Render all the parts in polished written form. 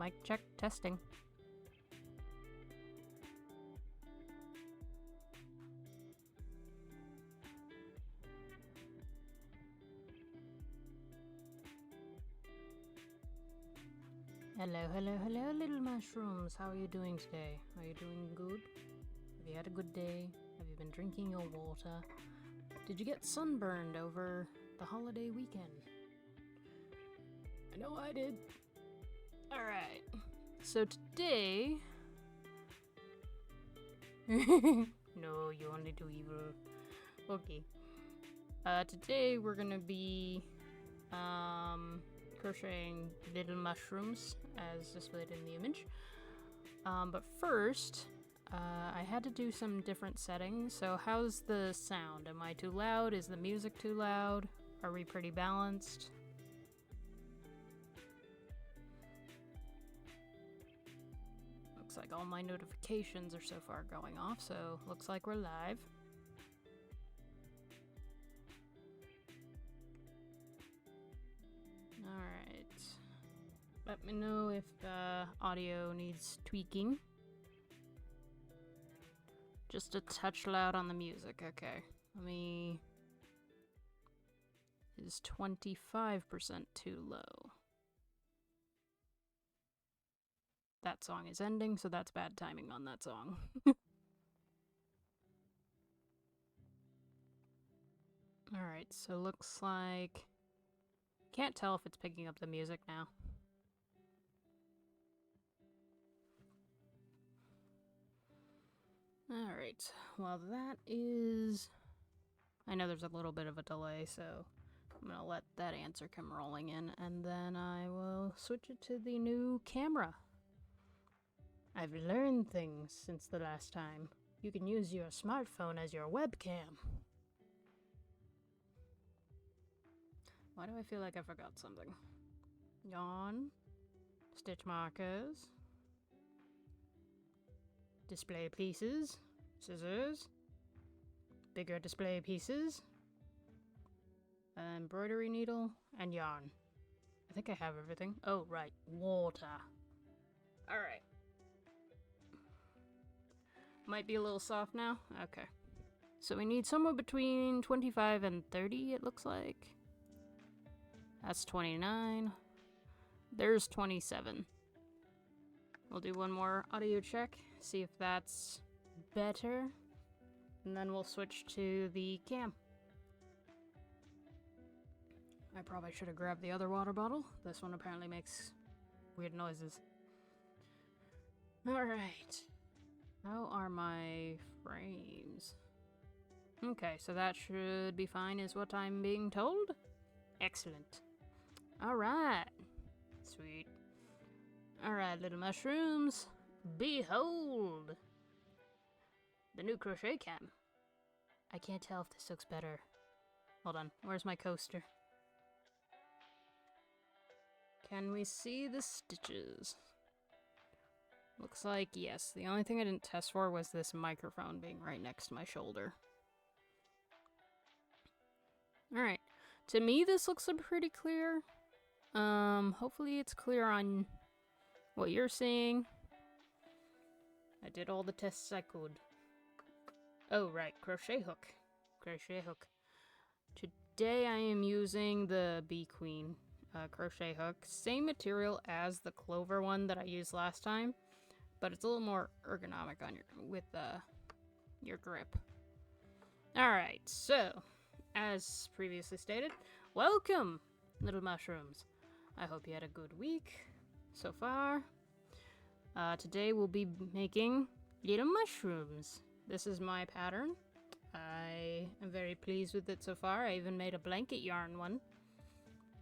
Mic check, testing. Hello, hello, hello, little mushrooms. How are you doing today? Are you doing good? Have you had a good day? Have you been drinking your water? Did you get sunburned over the holiday weekend? I know I did. Alright. So today... No, you only do evil. Okay. Today we're gonna be... crocheting little mushrooms as displayed in the image. But first, I had to do some different settings. So how's the sound? Am I too loud? Is the music too loud? Are we pretty balanced? Looks like all my notifications are so far going off, so looks like we're live. Alright. Let me know if the audio needs tweaking. Just a touch loud on the music, okay. Let me... Is 25% too low? That song is ending, so that's bad timing on that song. Alright, so looks like... Can't tell if it's picking up the music now. Alright, well that is... I know there's a little bit of a delay, so I'm gonna let that answer come rolling in, and then I will switch it to the new camera. I've learned things since the last time. You can use your smartphone as your webcam. Why do I feel like I forgot something? Yarn, stitch markers, display pieces, scissors, bigger display pieces, embroidery needle, and yarn. I think I have everything. Oh, right, water. Alright. Might be a little soft now? Okay. So we need somewhere between 25 and 30, it looks like. That's 29. There's 27. We'll do one more audio check, see if that's better, and then we'll switch to the cam. I probably should have grabbed the other water bottle. This one apparently makes weird noises. Alright. How are my frames? Okay, so that should be fine is what I'm being told. Excellent. Alright. Sweet. Alright, little mushrooms. Behold! The new crochet cam. I can't tell if this looks better. Hold on, where's my coaster? Can we see the stitches? Looks like yes. The only thing I didn't test for was this microphone being right next to my shoulder. Alright. To me, this looks pretty clear. Hopefully it's clear on what you're seeing. I did all the tests I could. Oh, right. Crochet hook. Crochet hook. Today I am using the Bee Queen crochet hook. Same material as the Clover one that I used last time, but it's a little more ergonomic on your grip. Alright, so, as previously stated, welcome, little mushrooms. I hope you had a good week so far. Today we'll be making little mushrooms. This is my pattern. I am very pleased with it so far. I even made a blanket yarn one,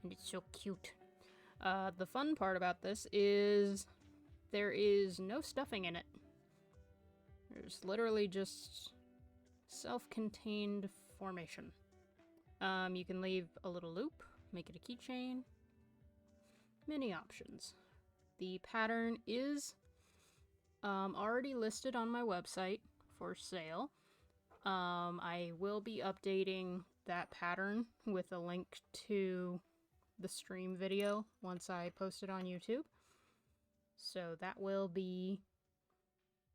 and it's so cute. The fun part about this is there is no stuffing in it. There's literally just self-contained formation. You can leave a little loop, make it a keychain. Many options. The pattern is already listed on my website for sale. I will be updating that pattern with a link to the stream video once I post it on YouTube. So that will be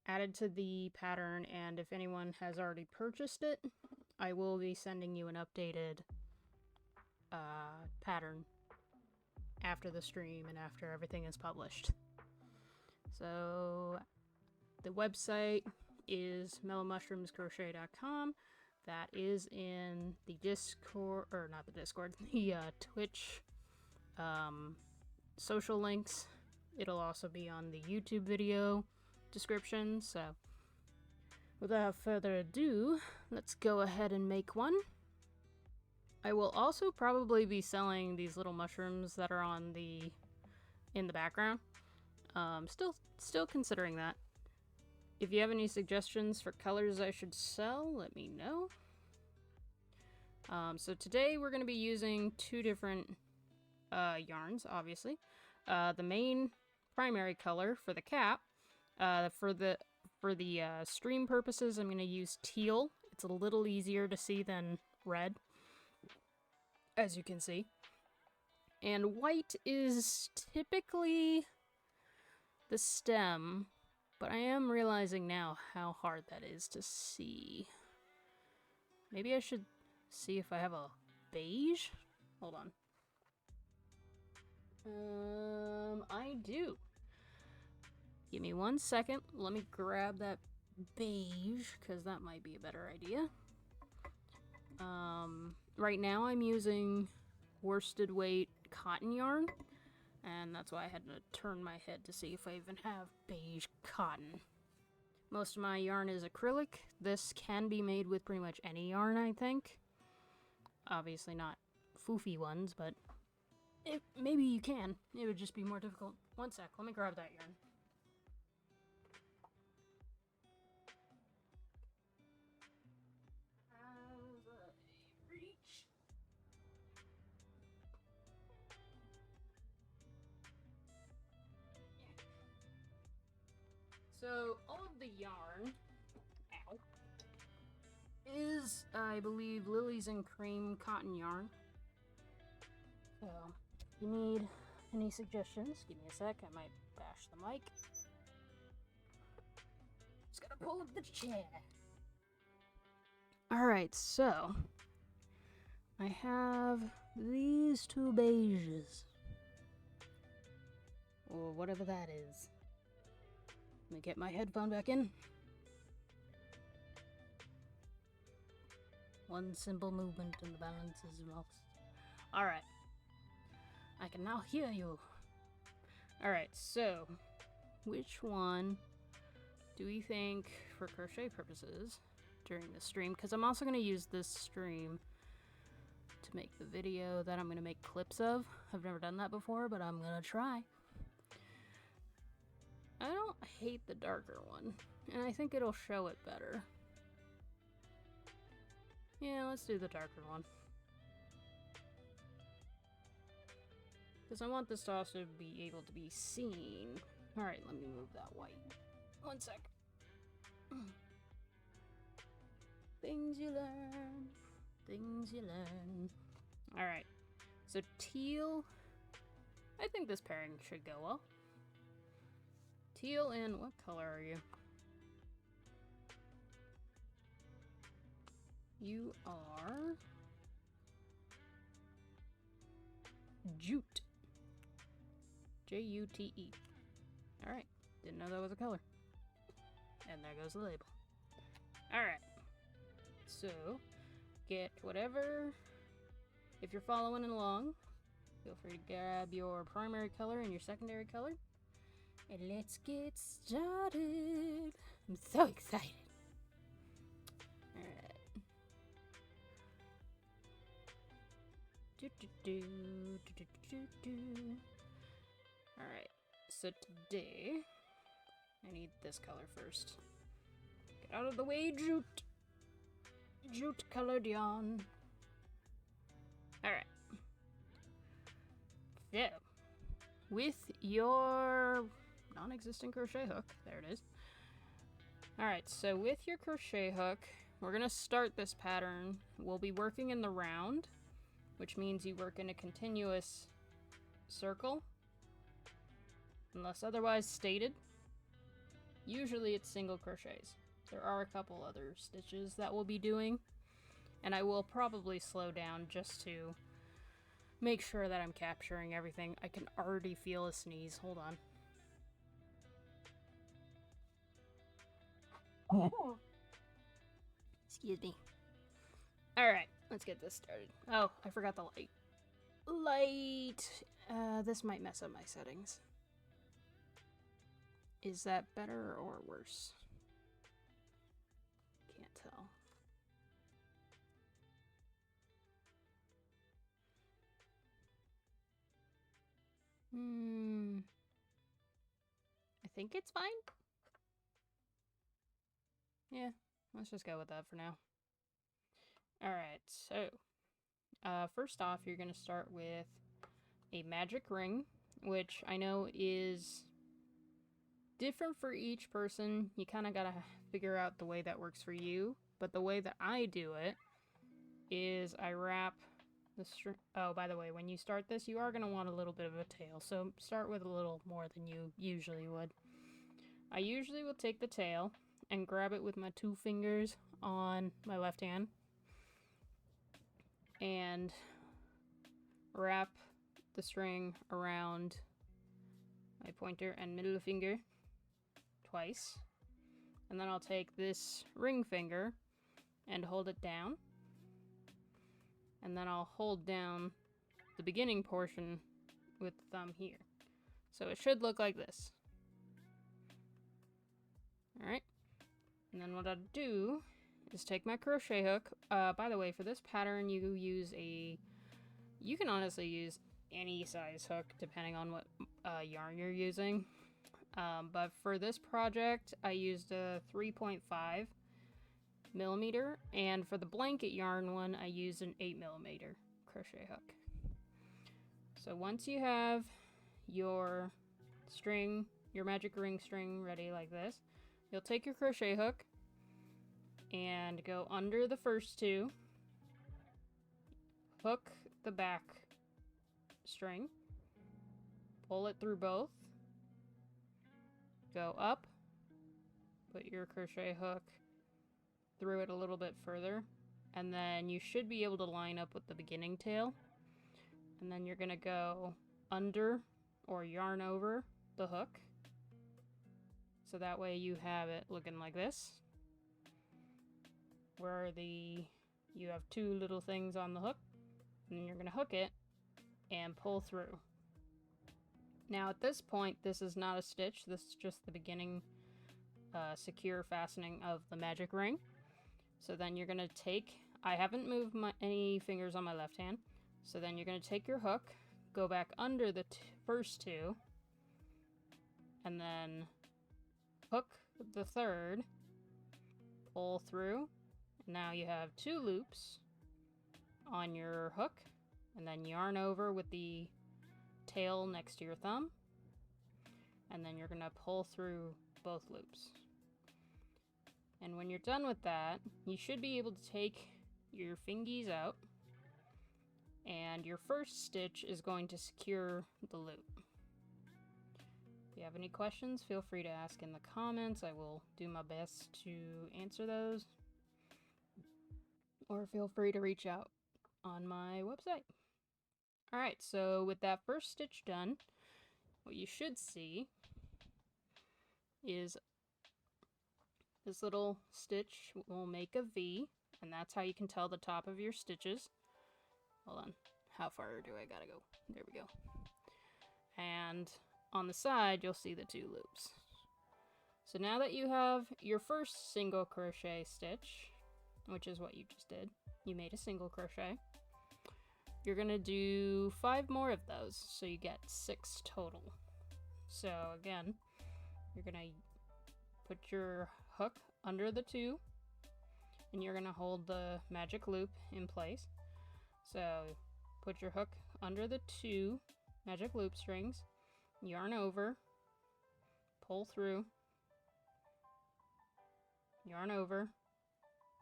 added to the pattern, and if anyone has already purchased it, I will be sending you an updated pattern after the stream and after everything is published. So the website is MellowMushroomsCrochet.com. That is in the Discord, or not the Discord, the Twitch social links. It'll also be on the YouTube video description. So without further ado, let's go ahead and make one. I will also probably be selling these little mushrooms that are on in the background. Still considering that. If you have any suggestions for colors I should sell, let me know. So today we're going to be using two different yarns, obviously. The main primary color for the cap. For the stream purposes, I'm going to use teal. It's a little easier to see than red, as you can see. And white is typically the stem, but I am realizing now how hard that is to see. Maybe I should see if I have a beige? Hold on. I do. Give me 1 second. Let me grab that beige, because that might be a better idea. Right now I'm using worsted weight cotton yarn, and that's why I had to turn my head to see if I even have beige cotton. Most of my yarn is acrylic. This can be made with pretty much any yarn, I think. Obviously not foofy ones, but maybe you can. It would just be more difficult. 1 sec, let me grab that yarn. So, all of the yarn, is, I believe, Lilies and Cream cotton yarn. So, if you need any suggestions, give me a sec, I might bash the mic. Just gotta pull up the chair. Alright, so, I have these two beiges. Or whatever that is. Let me get my headphone back in. One simple movement and the balance is lost. Alright. I can now hear you. Alright, so which one do we think for crochet purposes during the stream? Because I'm also going to use this stream to make the video that I'm going to make clips of. I've never done that before, but I'm going to try. I don't hate the darker one, and I think it'll show it better. Yeah, let's do the darker one. Because I want this to also be able to be seen. Alright, let me move that white. 1 sec. Things you learn. Things you learn. Alright, so teal. I think this pairing should go well. Teal and what color are you? You are Jute. Jute. Alright, didn't know that was a color. And there goes the label. Alright, so get whatever. If you're following along, feel free to grab your primary color and your secondary color. And let's get started. I'm so excited. Alright. Alright, so today I need this color first. Get out of the way, jute. Jute colored yarn. Alright. So, with your non-existent crochet hook, there it is. Alright, so with your crochet hook, we're going to start this pattern. We'll be working in the round, which means you work in a continuous circle. unless otherwise stated. Usually it's single crochets. There are a couple other stitches that we'll be doing, and I will probably slow down just to make sure that I'm capturing everything. I can already feel a sneeze. Hold on. Excuse me. Alright, let's get this started. Oh, I forgot the light. This might mess up my settings. Is that better or worse? Can't tell. I think it's fine. Yeah, let's just go with that for now. Alright, so first off, you're going to start with a magic ring, which I know is different for each person. You kind of got to figure out the way that works for you, but the way that I do it is I wrap the string. Oh, by the way, when you start this, you are going to want a little bit of a tail, so start with a little more than you usually would. I usually will take the tail and grab it with my 2 fingers on my left hand and wrap the string around my pointer and middle finger twice, and then I'll take this ring finger and hold it down, and then I'll hold down the beginning portion with the thumb here. So it should look like this. Alright, and then what I'll do is take my crochet hook. By the way, for this pattern you can honestly use any size hook depending on what yarn you're using. But for this project I used a 3.5 millimeter, and for the blanket yarn one I used an 8 millimeter crochet hook. So once you have your string, your magic ring string ready like this, you'll take your crochet hook and go under the first 2, hook the back string, pull it through both, go up, put your crochet hook through it a little bit further, and then you should be able to line up with the beginning tail, and then you're gonna go under or yarn over the hook, so that way you have it looking like this, where you have 2 little things on the hook, and then you're gonna hook it and pull through. Now at this point, this is not a stitch, this is just the beginning secure fastening of the magic ring. So then you're gonna take, I haven't moved any fingers on my left hand, so then you're gonna take your hook, go back under the first 2, and then hook the 3rd, pull through. Now you have 2 loops on your hook, and then yarn over with the tail next to your thumb, and then you're gonna pull through both loops. And when you're done with that, you should be able to take your fingies out, and your first stitch is going to secure the loop. If you have any questions, feel free to ask in the comments. I will do my best to answer those, or feel free to reach out on my website. Alright, so with that first stitch done, what you should see is this little stitch will make a V, and that's how you can tell the top of your stitches. Hold on, how far do I gotta go? There we go. And on the side, you'll see the 2 loops. So now that you have your first single crochet stitch, which is what you just did, you made a single crochet, you're gonna do 5 more of those, so you get 6 total. So again, you're gonna put your hook under the 2, and you're gonna hold the magic loop in place. So put your hook under the 2 magic loop strings, yarn over, pull through, yarn over,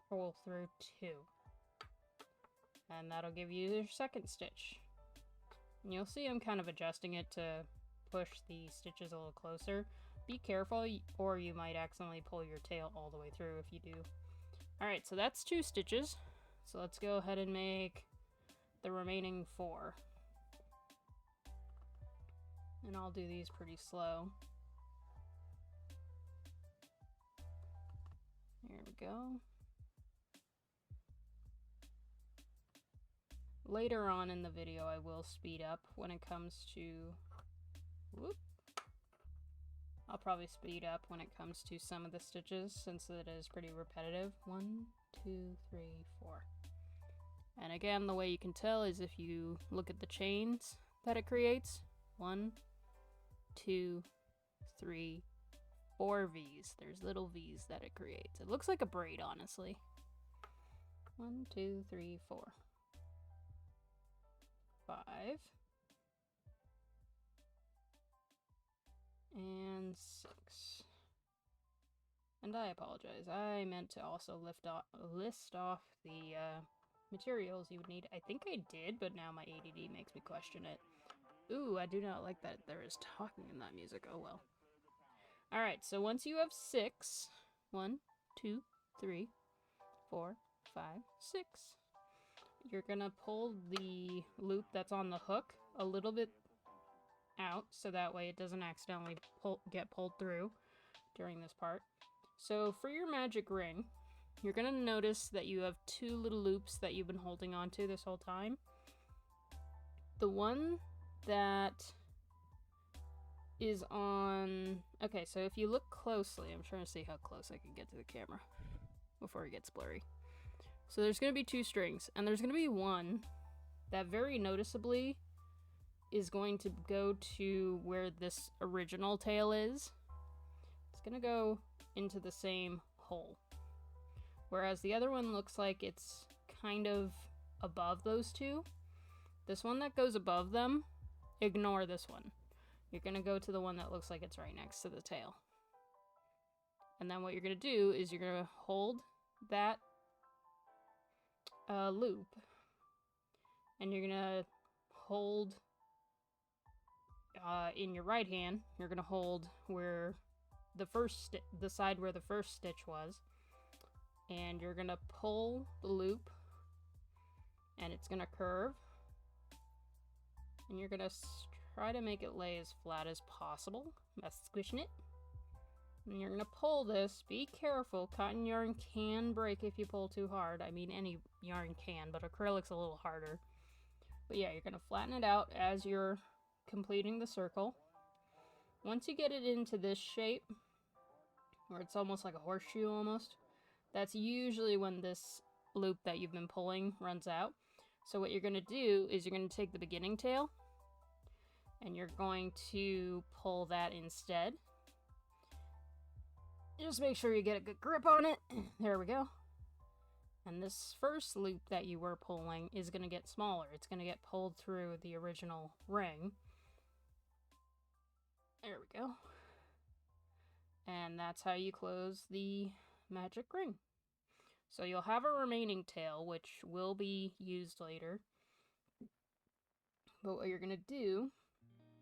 pull through 2. And that'll give you your second stitch. And you'll see I'm kind of adjusting it to push the stitches a little closer. Be careful, or you might accidentally pull your tail all the way through if you do. Alright, so that's 2 stitches. So let's go ahead and make the remaining 4. And I'll do these pretty slow. There we go. Later on in the video, I will speed up when it comes to... Whoop. I'll probably speed up when it comes to some of the stitches, since it is pretty repetitive. 1, 2, 3, 4. And again, the way you can tell is if you look at the chains that it creates. 1, 2, 3, 4 V's. There's little V's that it creates. It looks like a braid, honestly. 1, 2, 3, 4. 5. And 6. And I apologize. I meant to also list off the materials you would need. I think I did, but now my ADD makes me question it. Ooh, I do not like that there is talking in that music. Oh well. Alright, so once you have 6, 1, 2, 3, 4, 5, 6, you're gonna pull the loop that's on the hook a little bit out, so that way it doesn't accidentally get pulled through during this part. So for your magic ring, you're gonna notice that you have 2 little loops that you've been holding on to this whole time. The one that is on... Okay, so if you look closely, I'm trying to see how close I can get to the camera before it gets blurry. So there's going to be 2 strings, and there's going to be one that very noticeably is going to go to where this original tail is. It's going to go into the same hole. Whereas the other one looks like it's kind of above those 2. This one that goes above them, ignore this one. You're going to go to the one that looks like it's right next to the tail. And then what you're going to do is you're going to hold that loop, and you're going to hold in your right hand, you're going to hold where the side where the first stitch was, and you're going to pull the loop, and it's going to curve, and you're going to try to make it lay as flat as possible by squishing it. And you're going to pull this. Be careful. Cotton yarn can break if you pull too hard. I mean, any yarn can, but acrylic's a little harder. But yeah, you're going to flatten it out as you're completing the circle. Once you get it into this shape, where it's almost like a horseshoe almost, that's usually when this loop that you've been pulling runs out. So what you're going to do is you're going to take the beginning tail, and you're going to pull that instead. Just make sure you get a good grip on it. There we go. And this first loop that you were pulling is going to get smaller. It's going to get pulled through the original ring. There we go. And that's how you close the magic ring. So you'll have a remaining tail, which will be used later. But what you're going to do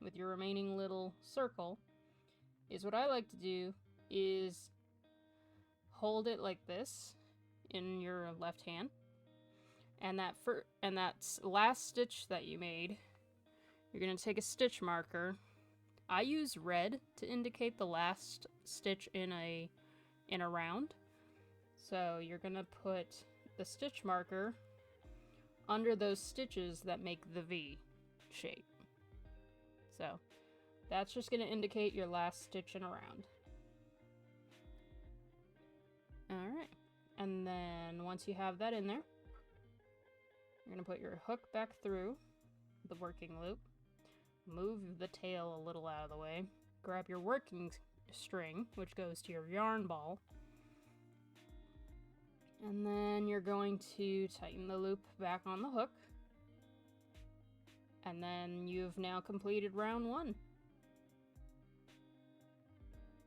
with your remaining little circle is what I like to do is hold it like this in your left hand, and that last stitch that you made, you're going to take a stitch marker. I use red to indicate the last stitch in a round. So you're going to put the stitch marker under those stitches that make the V shape. So that's just going to indicate your last stitch in a round. Alright, and then once you have that in there, you're going to put your hook back through the working loop, move the tail a little out of the way, grab your working string, which goes to your yarn ball, and then you're going to tighten the loop back on the hook, and then you've now completed round 1.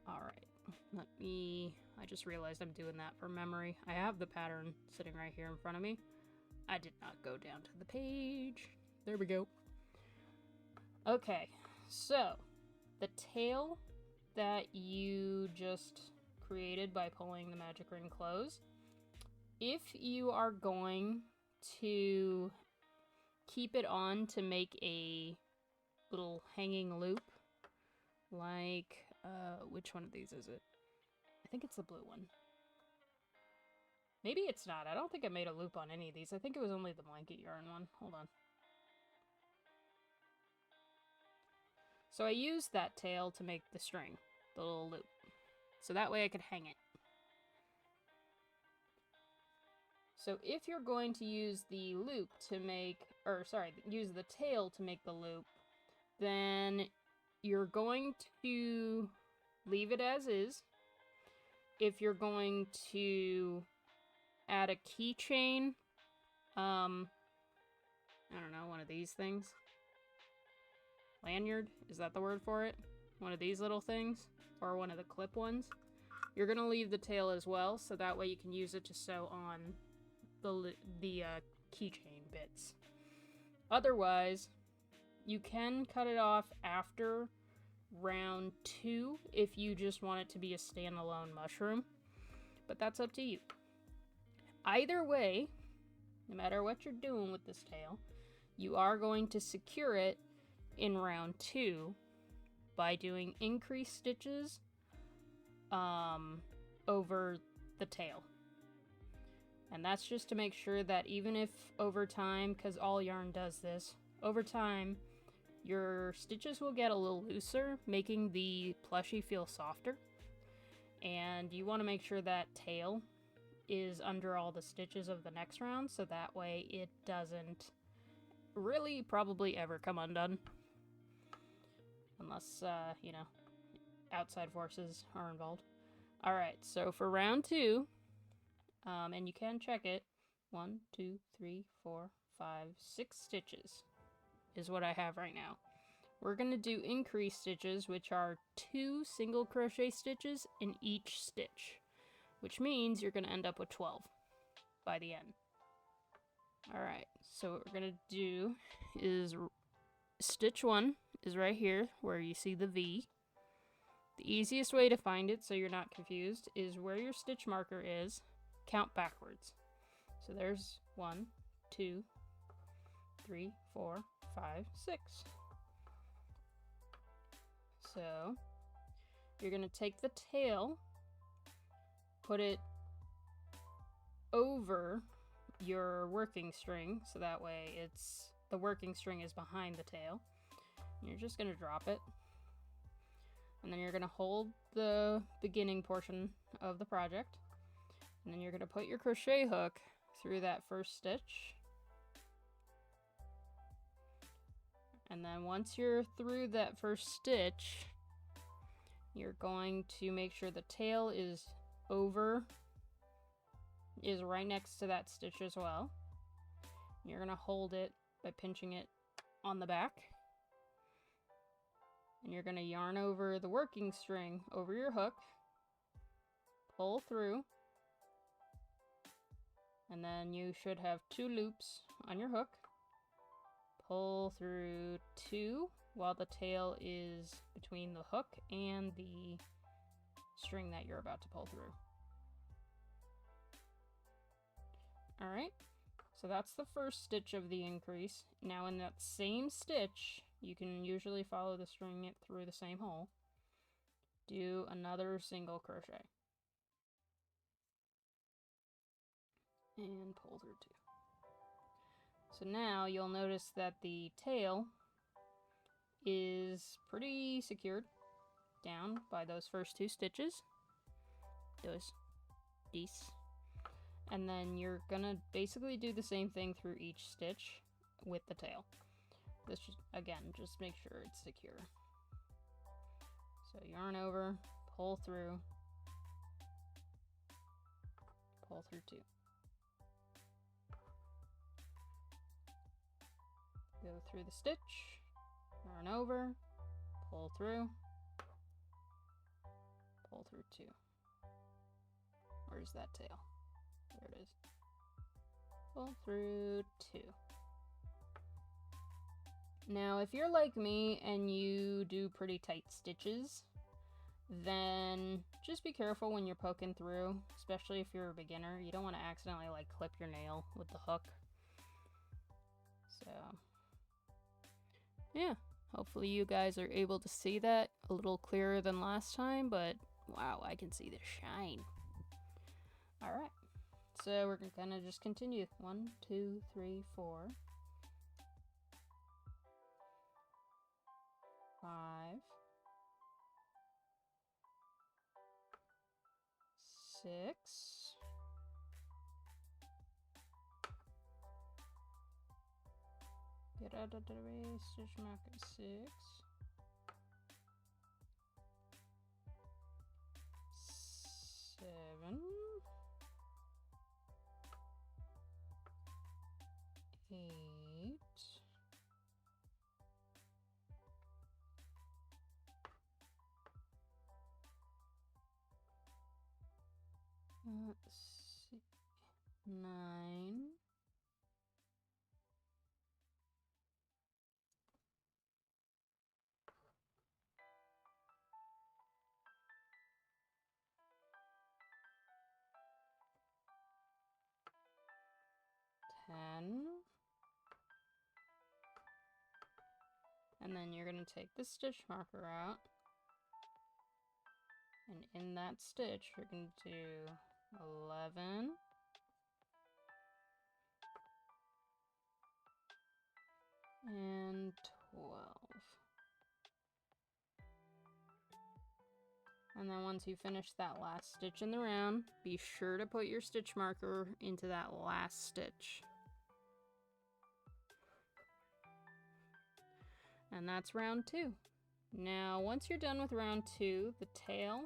Alright, I just realized I'm doing that from memory. I have the pattern sitting right here in front of me. I did not go down to the page. There we go. Okay, so the tail that you just created by pulling the magic ring closed, if you are going to keep it on to make a little hanging loop, like, which one of these is it? I think it's the blue one. Maybe it's not. I don't think I made a loop on any of these. I think it was only the blanket yarn one. Hold on. So I used that tail to make the string, the little loop. So that way I could hang it. So if you're going to use the loop to make, or sorry, use the tail to make the loop, then you're going to leave it as is. If you're going to add a keychain, I don't know, one of these things. Lanyard, is that the word for it? One of these little things, or one of the clip ones. You're gonna leave the tail as well, so that way you can use it to sew on the keychain bits. Otherwise, you can cut it off after round 2 if you just want it to be a standalone mushroom, but that's up to you. Either way, no matter what you're doing with this tail, you are going to secure it in round 2 by doing increased stitches over the tail. And that's just to make sure that even if over time, because all yarn does this, over time your stitches will get a little looser, making the plushie feel softer. And you want to make sure that tail is under all the stitches of the next round, so that way it doesn't really probably ever come undone. Unless, you know, outside forces are involved. Alright, so for round 2, and you can check it, 1, 2, 3, 4, 5, 6 stitches is what I have right now. We're going to do increased stitches, which are 2 single crochet stitches in each stitch, which means you're going to end up with 12 by the end. Alright, so what we're going to do is stitch 1 is right here where you see the V. The easiest way to find it so you're not confused is where your stitch marker is, count backwards. So there's 1, 2, 3, 4, 5, 6. So you're going to take the tail, put it over your working string, so that way it's the working string is behind the tail. And you're just going to drop it. And then you're going to hold the beginning portion of the project. And then you're going to put your crochet hook through that first stitch. And then once you're through that first stitch, you're going to make sure the tail is right next to that stitch as well. You're going to hold it by pinching it on the back. And you're going to yarn over the working string over your hook, pull through, and then you should have 2 loops on your hook. Pull through 2 while the tail is between the hook and the string that you're about to pull through. Alright, so that's the first stitch of the increase. Now in that same stitch, you can usually follow the string through the same hole. Do another single crochet. And pull through 2. So now you'll notice that the tail is pretty secured down by those first 2 stitches. These. And then you're gonna basically do the same thing through each stitch with the tail. This just, again, just make sure it's secure. So yarn over, pull through 2. Go through the stitch, yarn over, pull through 2. Where's that tail? There it is. Pull through 2. Now, if you're like me and you do pretty tight stitches, then just be careful when you're poking through, especially if you're a beginner. You don't want to accidentally like clip your nail with the hook. So, yeah, hopefully you guys are able to see that a little clearer than last time, but wow, I can see the shine. All right, so we're gonna just continue. 1, 2, 3, 4, 5, 6, get out of the way, stitch marker 6, 7, 8, 9, 10, and then you're going to take the stitch marker out, and in that stitch you're going to do 11, and 12. And then once you finish that last stitch in the round, be sure to put your stitch marker into that last stitch. And that's round 2. Now, once you're done with round 2, the tail,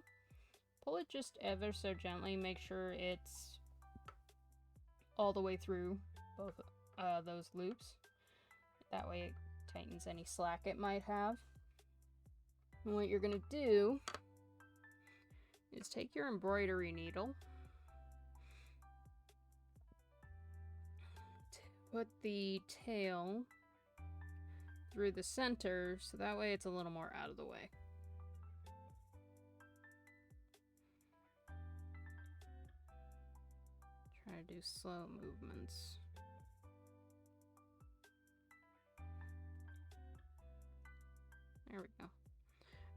pull it just ever so gently. Make sure it's all the way through both those loops. That way it tightens any slack it might have. And what you're going to do is take your embroidery needle, put the tail through the center, so that way it's a little more out of the way. Try to do slow movements. There we go.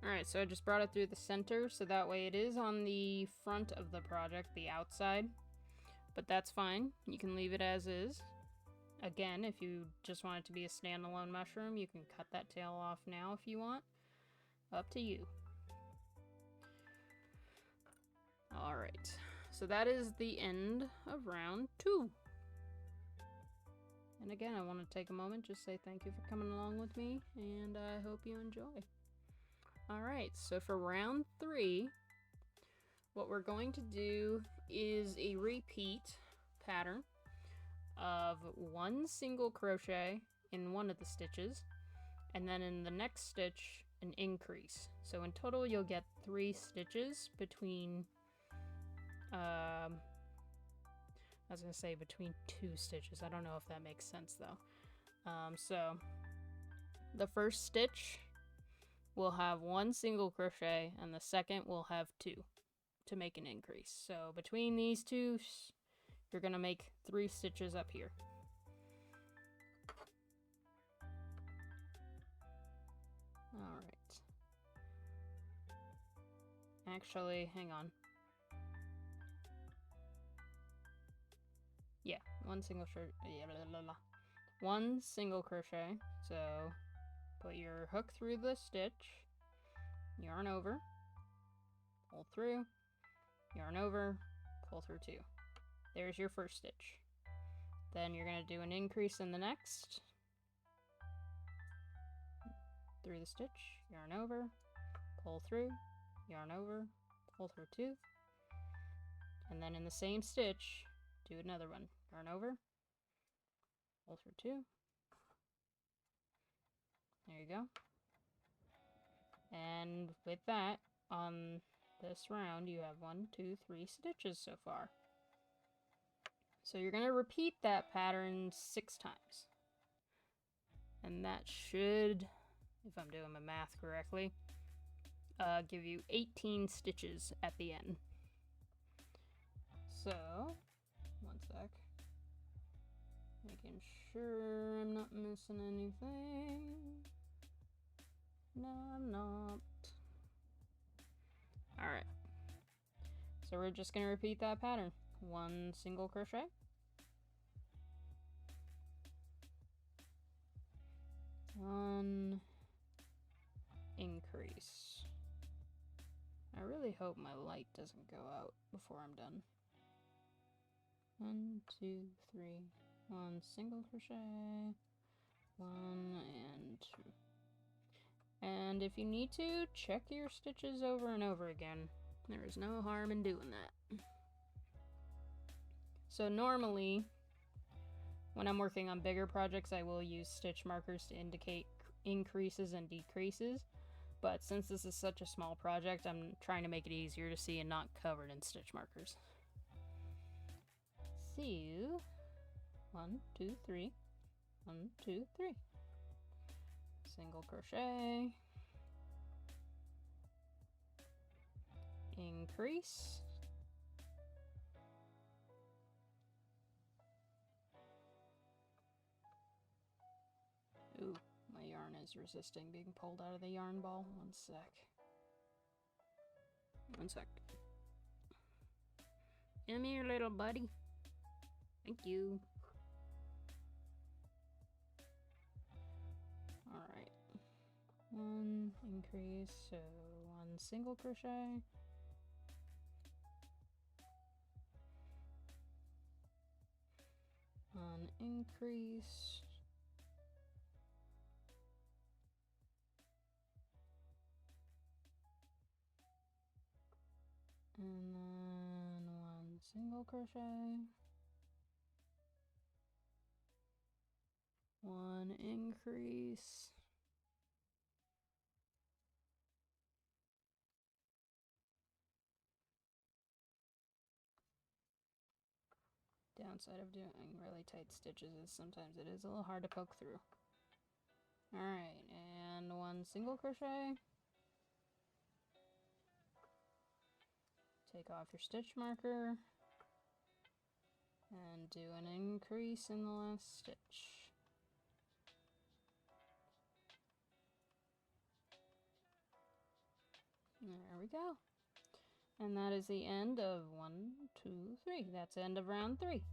Alright, so I just brought it through the center, so that way it is on the front of the project, the outside. But that's fine. You can leave it as is. Again, if you just want it to be a standalone mushroom, you can cut that tail off now if you want. Up to you. Alright, so that is the end of round 2. And again, I want to take a moment, just say thank you for coming along with me, and I hope you enjoy. Alright, so for round 3, what we're going to do is a repeat pattern of 1 single crochet in one of the stitches, and then in the next stitch, an increase. So in total, you'll get 3 stitches between, I was going to say between 2 stitches. I don't know if that makes sense though. So the first stitch will have 1 single crochet, and the second will have 2 to make an increase. So between these two, you're going to make 3 stitches up here. Alright. Actually, hang on. Yeah, 1 single crochet. Yeah, 1 single crochet. So put your hook through the stitch, yarn over, pull through, yarn over, pull through 2. There's your first stitch. Then you're going to do an increase in the next, through the stitch, yarn over, pull through, yarn over, pull through 2, and then in the same stitch, do another one, yarn over, pull through 2. There you go. And with that, on this round, you have 1, 2, 3 stitches so far. So you're going to repeat that pattern 6 times. And that should, if I'm doing my math correctly, give you 18 stitches at the end. So, one sec. Making sure I'm not missing anything. No, I'm not. Alright. So we're just going to repeat that pattern. 1 single crochet. 1 increase. I really hope my light doesn't go out before I'm done. 1, 2, 3. 1 single crochet. 1 and 2. And if you need to, check your stitches over and over again. There is no harm in doing that. So normally, when I'm working on bigger projects, I will use stitch markers to indicate increases and decreases. But since this is such a small project, I'm trying to make it easier to see and not covered in stitch markers. So, 1, 2, 3. 1, 2, 3. Single crochet. Increase. Ooh, my yarn is resisting being pulled out of the yarn ball. One sec. One sec. Come here, little buddy. Thank you. Alright. 1 increase, so 1 single crochet. 1 increase. And then 1 single crochet. 1 increase. Downside of doing really tight stitches is sometimes it is a little hard to poke through. Alright, and 1 single crochet. Take off your stitch marker and do an increase in the last stitch. There we go. And that is the end of 1, 2, 3. That's the end of round 3.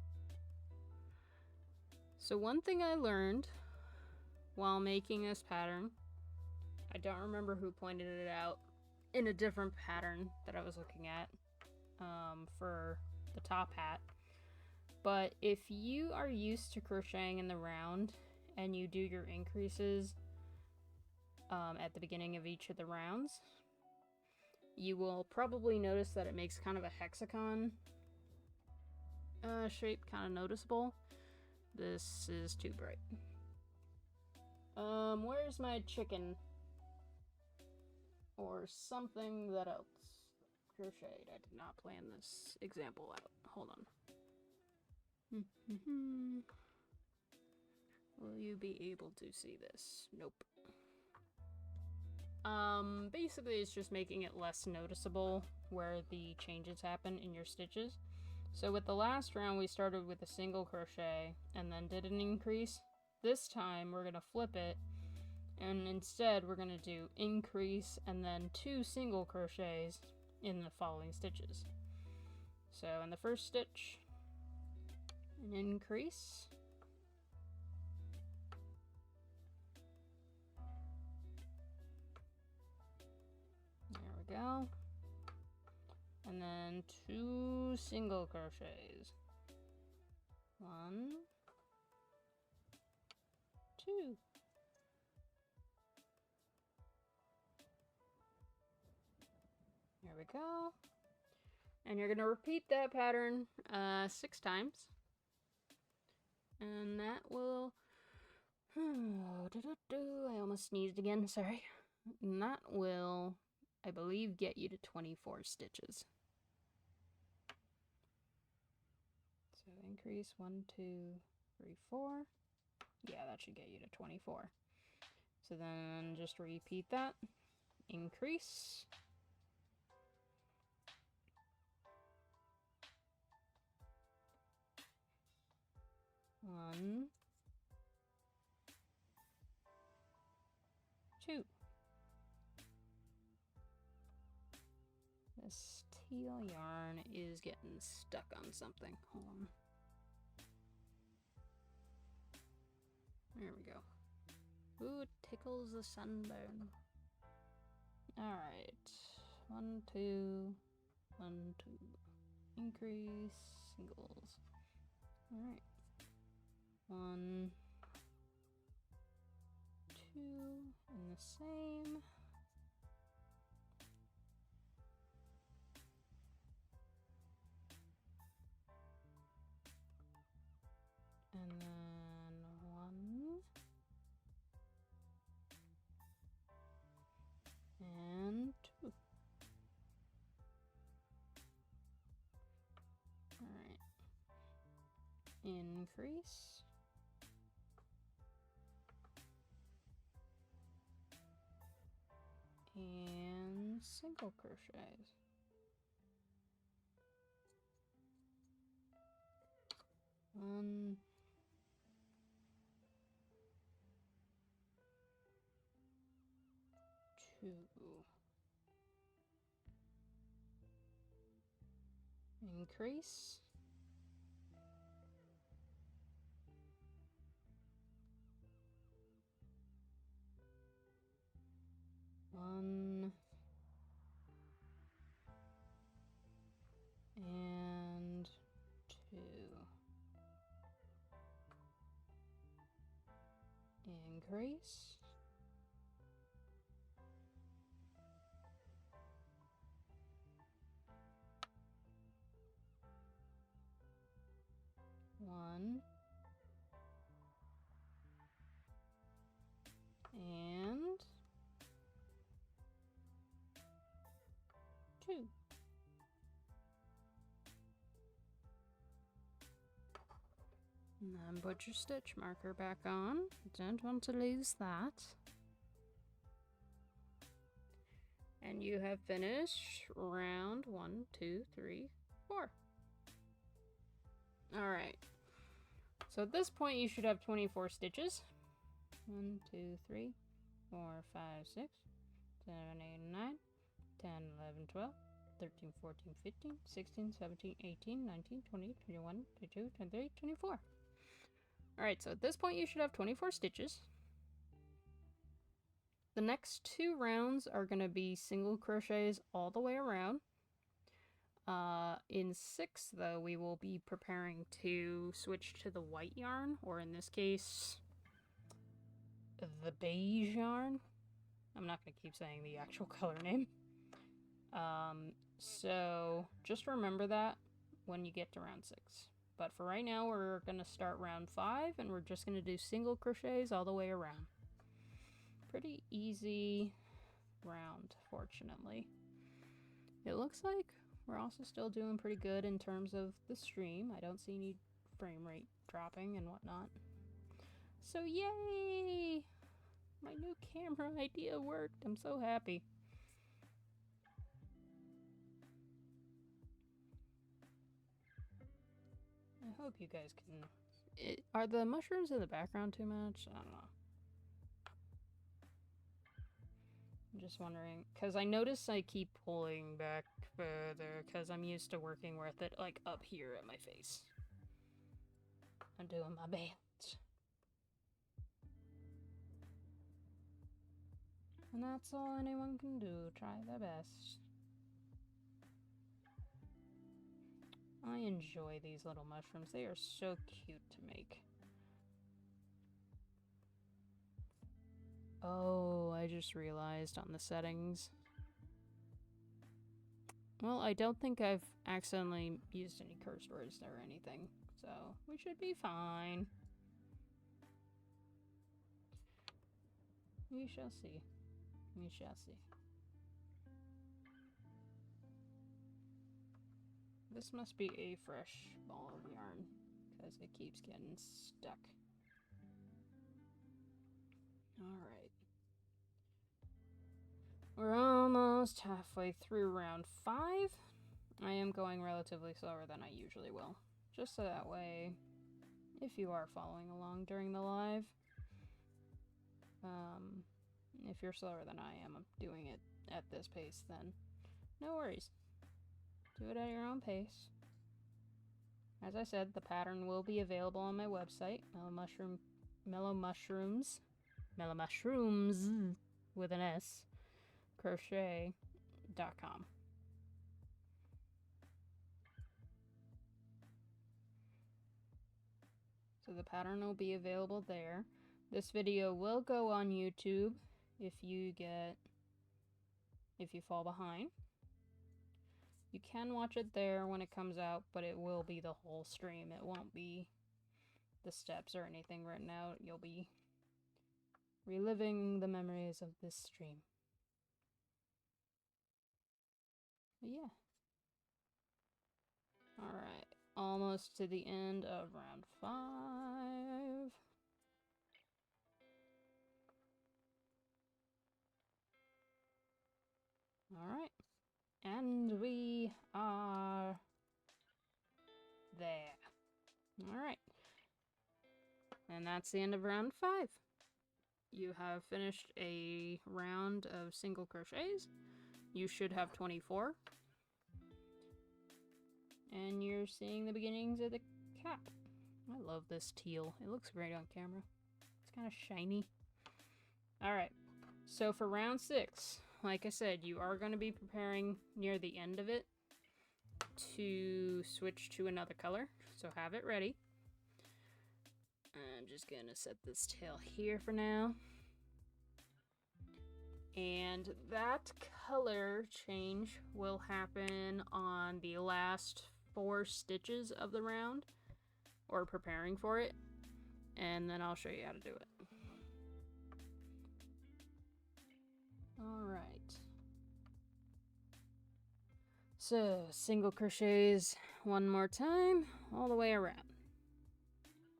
So one thing I learned while making this pattern, I don't remember who pointed it out, in a different pattern that I was looking at for the top hat. But if you are used to crocheting in the round and you do your increases at the beginning of each of the rounds, you will probably notice that it makes kind of a hexagon shape kind of noticeable. This is too bright. Where's my chicken? Or something that else crocheted. I did not plan this example out. Hold on. Will you be able to see this? Nope. Basically it's just making it less noticeable where the changes happen in your stitches. So with the last round we started with a single crochet and then did an increase. This time we're gonna flip it, and instead we're gonna do increase and then 2 single crochets in the following stitches. So in the first stitch, an increase. There we go. And then 2 single crochets. 1, 2. There we go. And you're going to repeat that pattern 6 times. And that will... I almost sneezed again, sorry. And that will, I believe, get you to 24 stitches. So increase 1, 2, 3, 4. Yeah, that should get you to 24. So then just repeat that. Increase. One, two. This teal yarn is getting stuck on something. Hold on. There we go. Ooh, it tickles the sunburn. Alright. 1, 2, 1, 2. Increase, singles. Alright. 1, 2, and the same. And then 1. And 2. Alright. Increase. And single crochets. One, two. Increase. One. And 2. Increase. One. And 2. And then put your stitch marker back on. Don't want to lose that. And you have finished round 1, 2, 3, 4. Alright. So at this point you should have 24 stitches. 1, 2, 3, 4, 5, 6, 7, 8, 9, 10, 11, 12, 13, 14, 15, 16, 17, 18, 19, 20, 21, 22, 23, 24. Alright, so at this point you should have 24 stitches. The next 2 rounds are going to be single crochets all the way around. In 6, though, we will be preparing to switch to the white yarn, or in this case, the beige yarn. I'm not going to keep saying the actual color name. So just remember that when you get to round 6. But for right now, we're going to start round 5, and we're just going to do single crochets all the way around. Pretty easy round, fortunately. It looks like we're also still doing pretty good in terms of the stream. I don't see any frame rate dropping and whatnot. So yay! My new camera idea worked. I'm so happy. I hope you guys can... Are the mushrooms in the background too much? I don't know. I'm just wondering, because I notice I keep pulling back further because I'm used to working with it like up here at my face. I'm doing my best. And that's all anyone can do, try their best. I enjoy these little mushrooms, they are so cute to make. Oh, I just realized on the settings. Well, I don't think I've accidentally used any curse words or anything, so we should be fine. We shall see. We shall see. This must be a fresh ball of yarn, because it keeps getting stuck. Alright. We're almost halfway through round 5. I am going relatively slower than I usually will, just so that way, if you are following along during the live, if you're slower than I am doing it at this pace, then no worries. Do it at your own pace. As I said, the pattern will be available on my website, MellowMushrooms with an S, Crochet.com. So the pattern will be available there. This video will go on YouTube if you fall behind. You can watch it there when it comes out, but it will be the whole stream. It won't be the steps or anything written out. You'll be reliving the memories of this stream. But yeah. Alright, almost to the end of round 5. Alright, and we are there. Alright, and that's the end of round 5. You have finished a round of single crochets. You should have 24. And you're seeing the beginnings of the cap. I love this teal. It looks great on camera. It's kind of shiny. Alright, so for round 6, like I said, you are going to be preparing near the end of it to switch to another color. So have it ready. I'm just going to set this tail here for now. And that color change will happen on the last 4 stitches of the round, or preparing for it, and then I'll show you how to do it. Alright. So, single crochets one more time, all the way around.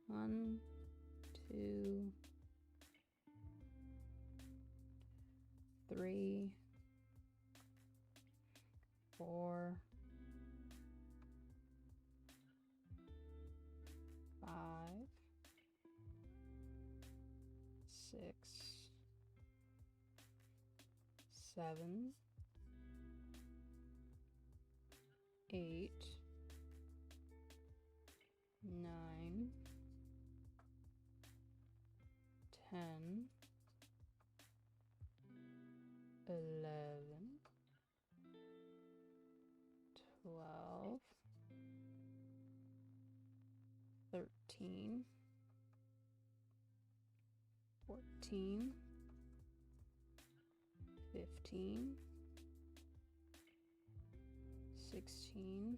1, 2, 3, 4, 5, 6, 7, 8, 9, 10, 11, 12, 13, 14, 15, 16,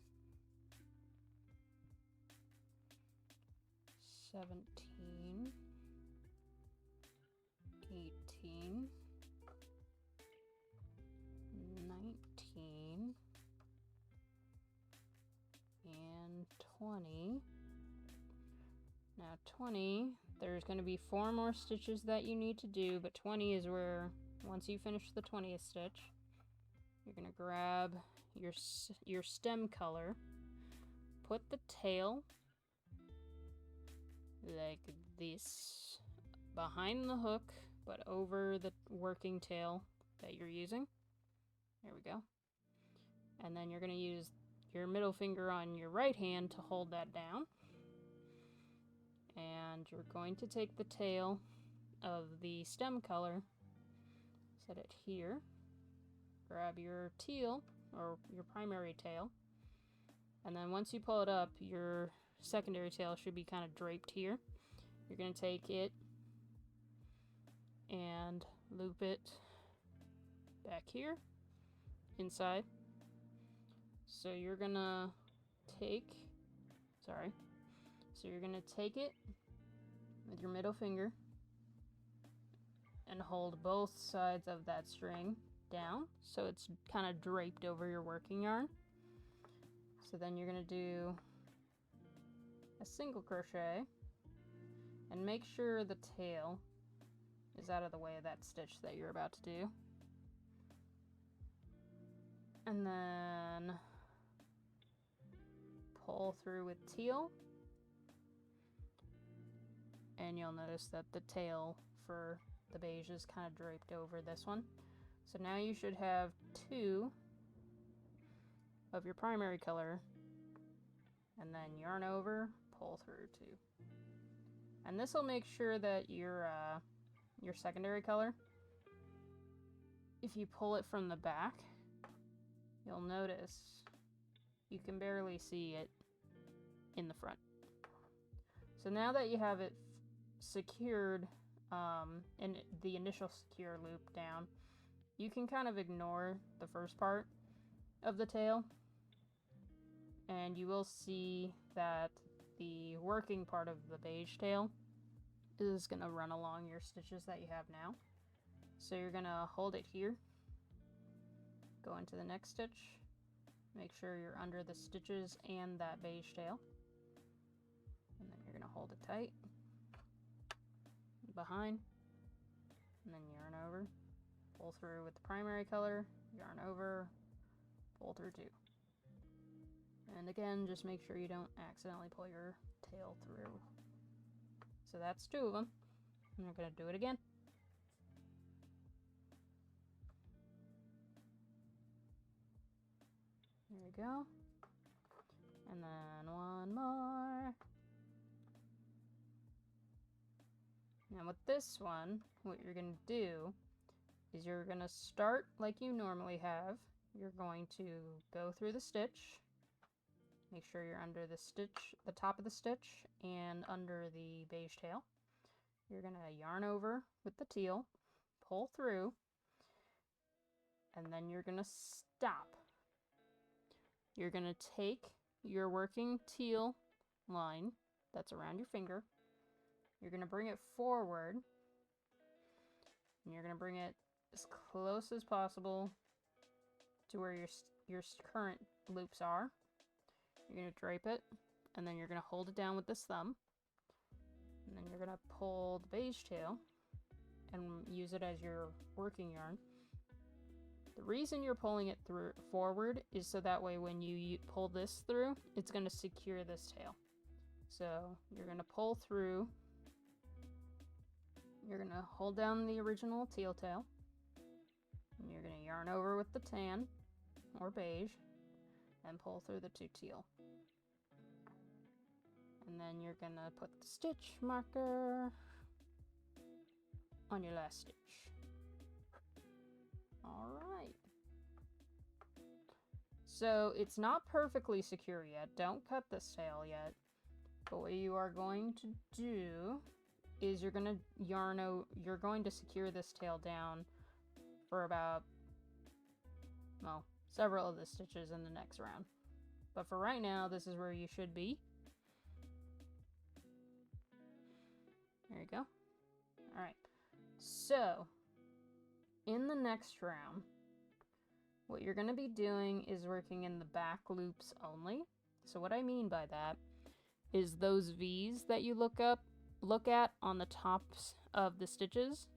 17, 18, 19, and 20. Now 20, there's going to be 4 more stitches that you need to do, but 20 is where, once you finish the 20th stitch, you're going to grab your stem color, put the tail like this behind the hook, but over the working tail that you're using. There we go. And then you're going to use your middle finger on your right hand to hold that down. And you're going to take the tail of the stem color, set it here, grab your teal, or your primary tail, and then once you pull it up, your secondary tail should be kind of draped here. You're going to take it and loop it back here, inside. So you're going to take it with your middle finger and hold both sides of that string down so it's kind of draped over your working yarn. So then you're going to do a single crochet and make sure the tail is out of the way of that stitch that you're about to do. pull through with teal. And you'll notice that the tail for the beige is kind of draped over this one. So now you should have 2 of your primary color, and then yarn over, pull through 2. And this will make sure that your secondary color, if you pull it from the back, you'll notice you can barely see it in the front. So now that you have it secured in the initial secure loop down, you can kind of ignore the first part of the tail, and you will see that the working part of the beige tail is going to run along your stitches that you have now. So you're going to hold it here, go into the next stitch, make sure you're under the stitches and that beige tail, and then you're going to hold it tight behind, and then yarn over, pull through with the primary color, yarn over, pull through 2. And again, just make sure you don't accidentally pull your tail through. So that's 2 of them. And we're going to do it again. There we go. And then 1 more. Now with this one, what you're going to do is you're going to start like you normally have. You're going to go through the stitch. Make sure you're under the stitch, the top of the stitch, and under the beige tail. You're going to yarn over with the teal, pull through, and then you're going to stop. You're going to take your working teal line that's around your finger. You're going to bring it forward, and you're going to bring it as close as possible to where your current loops are. You're going to drape it, and then you're going to hold it down with this thumb, and then you're going to pull the beige tail and use it as your working yarn. The reason you're pulling it through forward is so that way when you pull this through, it's going to secure this tail. So you're going to pull through, you're going to hold down the original teal tail, and you're going to yarn over with the tan or beige and pull through the 2 teal. And then you're going to put the stitch marker on your last stitch. Alright. So it's not perfectly secure yet. Don't cut this tail yet. But what you are going to do is you're going to secure this tail down for about, well, several of the stitches in the next round. But for right now, this is where you should be. There you go. Alright. So, in the next round, what you're going to be doing is working in the back loops only. So what I mean by that is those V's that you look at on the tops of the stitches.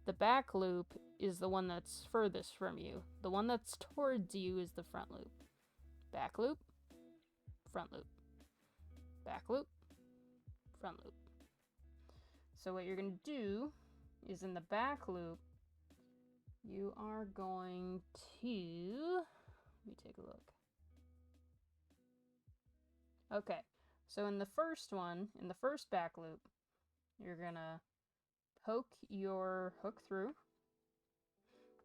The back loop is the one that's furthest from you. The one that's towards you is the front loop. Back loop, front loop. Back loop, front loop. So what you're going to do is in the back loop, you are going to, let me take a look. Okay, so in the first one, in the first back loop, you're going to poke your hook through.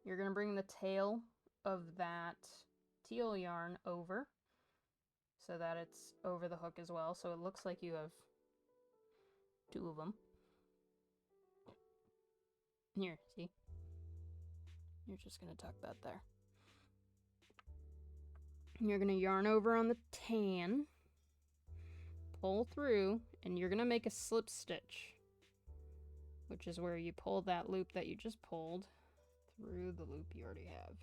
You're going to bring the tail of that teal yarn over so that it's over the hook as well. So it looks like you have 2 of them. Here, see? You're just going to tuck that there. You're going to yarn over on the tan, pull through, and you're going to make a slip stitch, which is where you pull that loop that you just pulled through the loop you already have.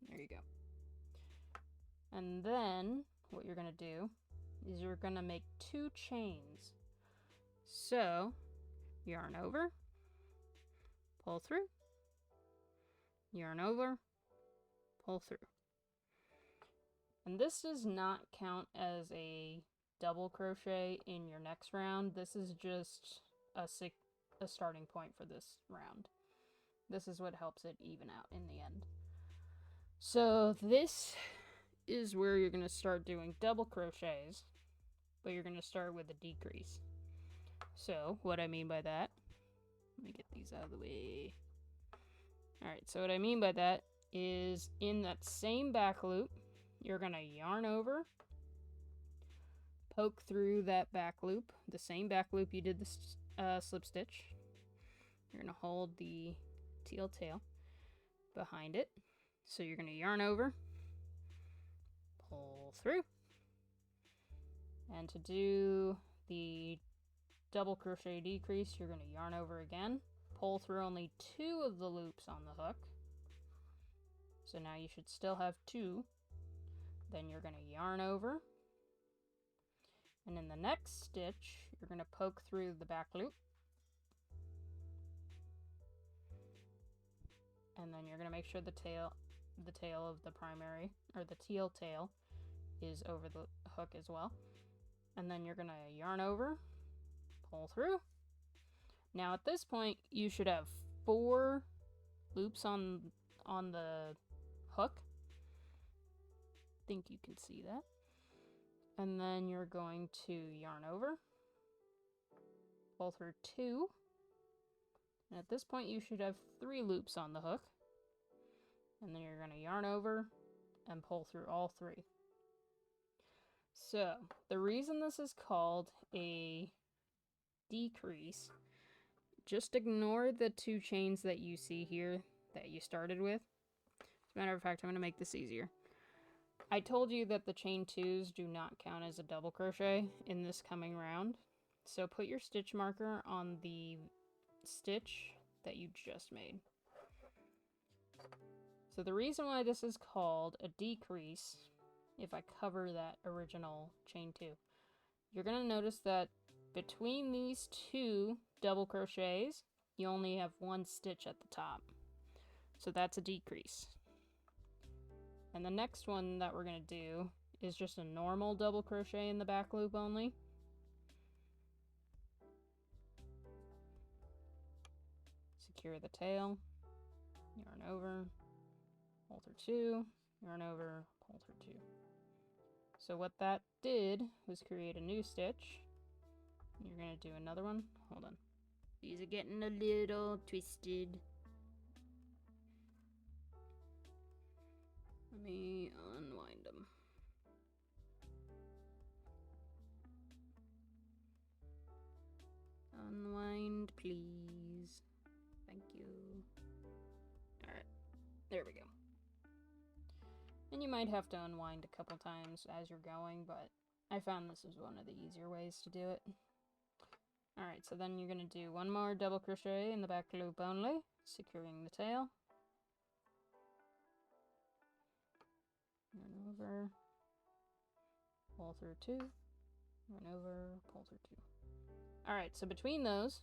There you go. And then what you're going to do is you're going to make 2 chains. So, yarn over, pull through, yarn over, pull through. And this does not count as a double crochet in your next round. This is just a starting point for this round. This is what helps it even out in the end. So this is where you're going to start doing double crochets, but you're going to start with a decrease. So what I mean by that, let me get these out of the way. Alright, so what I mean by that is in that same back loop, you're going to yarn over, poke through that back loop, the same back loop you did the slip stitch. You're going to hold the teal tail behind it. So you're going to yarn over, pull through, and to do the double crochet decrease, you're going to yarn over again, pull through only 2 of the loops on the hook. So now you should still have 2. Then you're going to yarn over, and in the next stitch, you're going to poke through the back loop, and then you're going to make sure the tail of the primary, or the teal tail, is over the hook as well. And then you're going to yarn over, pull through. Now at this point, you should have 4 loops on the hook. I think you can see that. And then you're going to yarn over, pull through 2. And at this point, you should have 3 loops on the hook. And then you're going to yarn over and pull through all 3. So the reason this is called a decrease, just ignore the 2 chains that you see here that you started with. As a matter of fact, I'm going to make this easier. I told you that the chain 2s do not count as a double crochet in this coming round. So put your stitch marker on the stitch that you just made. So the reason why this is called a decrease, if I cover that original chain 2, you're going to notice that between these 2 double crochets, you only have 1 stitch at the top. So that's a decrease. And the next one that we're going to do is just a normal double crochet in the back loop only. Secure the tail, yarn over, pull through 2, yarn over, pull through 2. So what that did was create a new stitch. You're going to do another one. Hold on. These are getting a little twisted. Let me unwind them. Unwind, please. Thank you. Alright, there we go. And you might have to unwind a couple times as you're going, but I found this was one of the easier ways to do it. Alright, so then you're going to do 1 more double crochet in the back loop only, securing the tail. Yarn over, pull through 2, yarn over, pull through 2. Alright, so between those,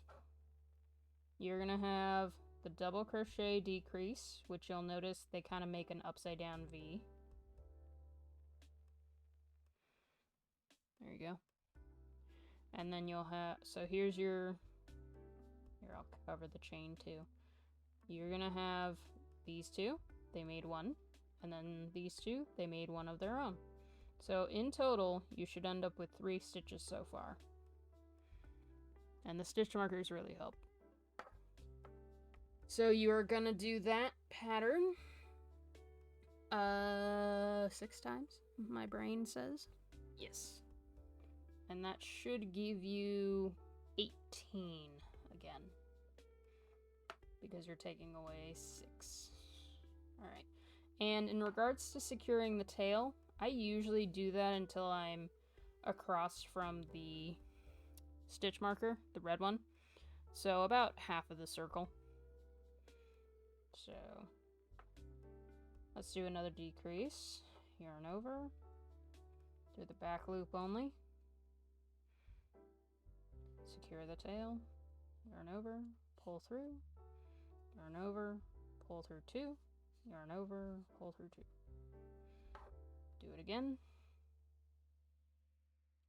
you're going to have the double crochet decrease, which you'll notice they kind of make an upside down V. There you go. And then you'll have, so here's your, here I'll cover the chain too. You're going to have these 2, they made 1, and then these 2, they made 1 of their own. So in total, you should end up with 3 stitches so far. And the stitch markers really help. So you are gonna do that pattern 6 times, my brain says. Yes. And that should give you 18 again, because you're taking away 6. Alright. And in regards to securing the tail, I usually do that until I'm across from the stitch marker, the red one. So about half of the circle. So let's do another decrease. Yarn over. Do the back loop only. Secure the tail. Yarn over. Pull through. Yarn over. Pull through 2. Yarn over. Pull through 2. Do it again.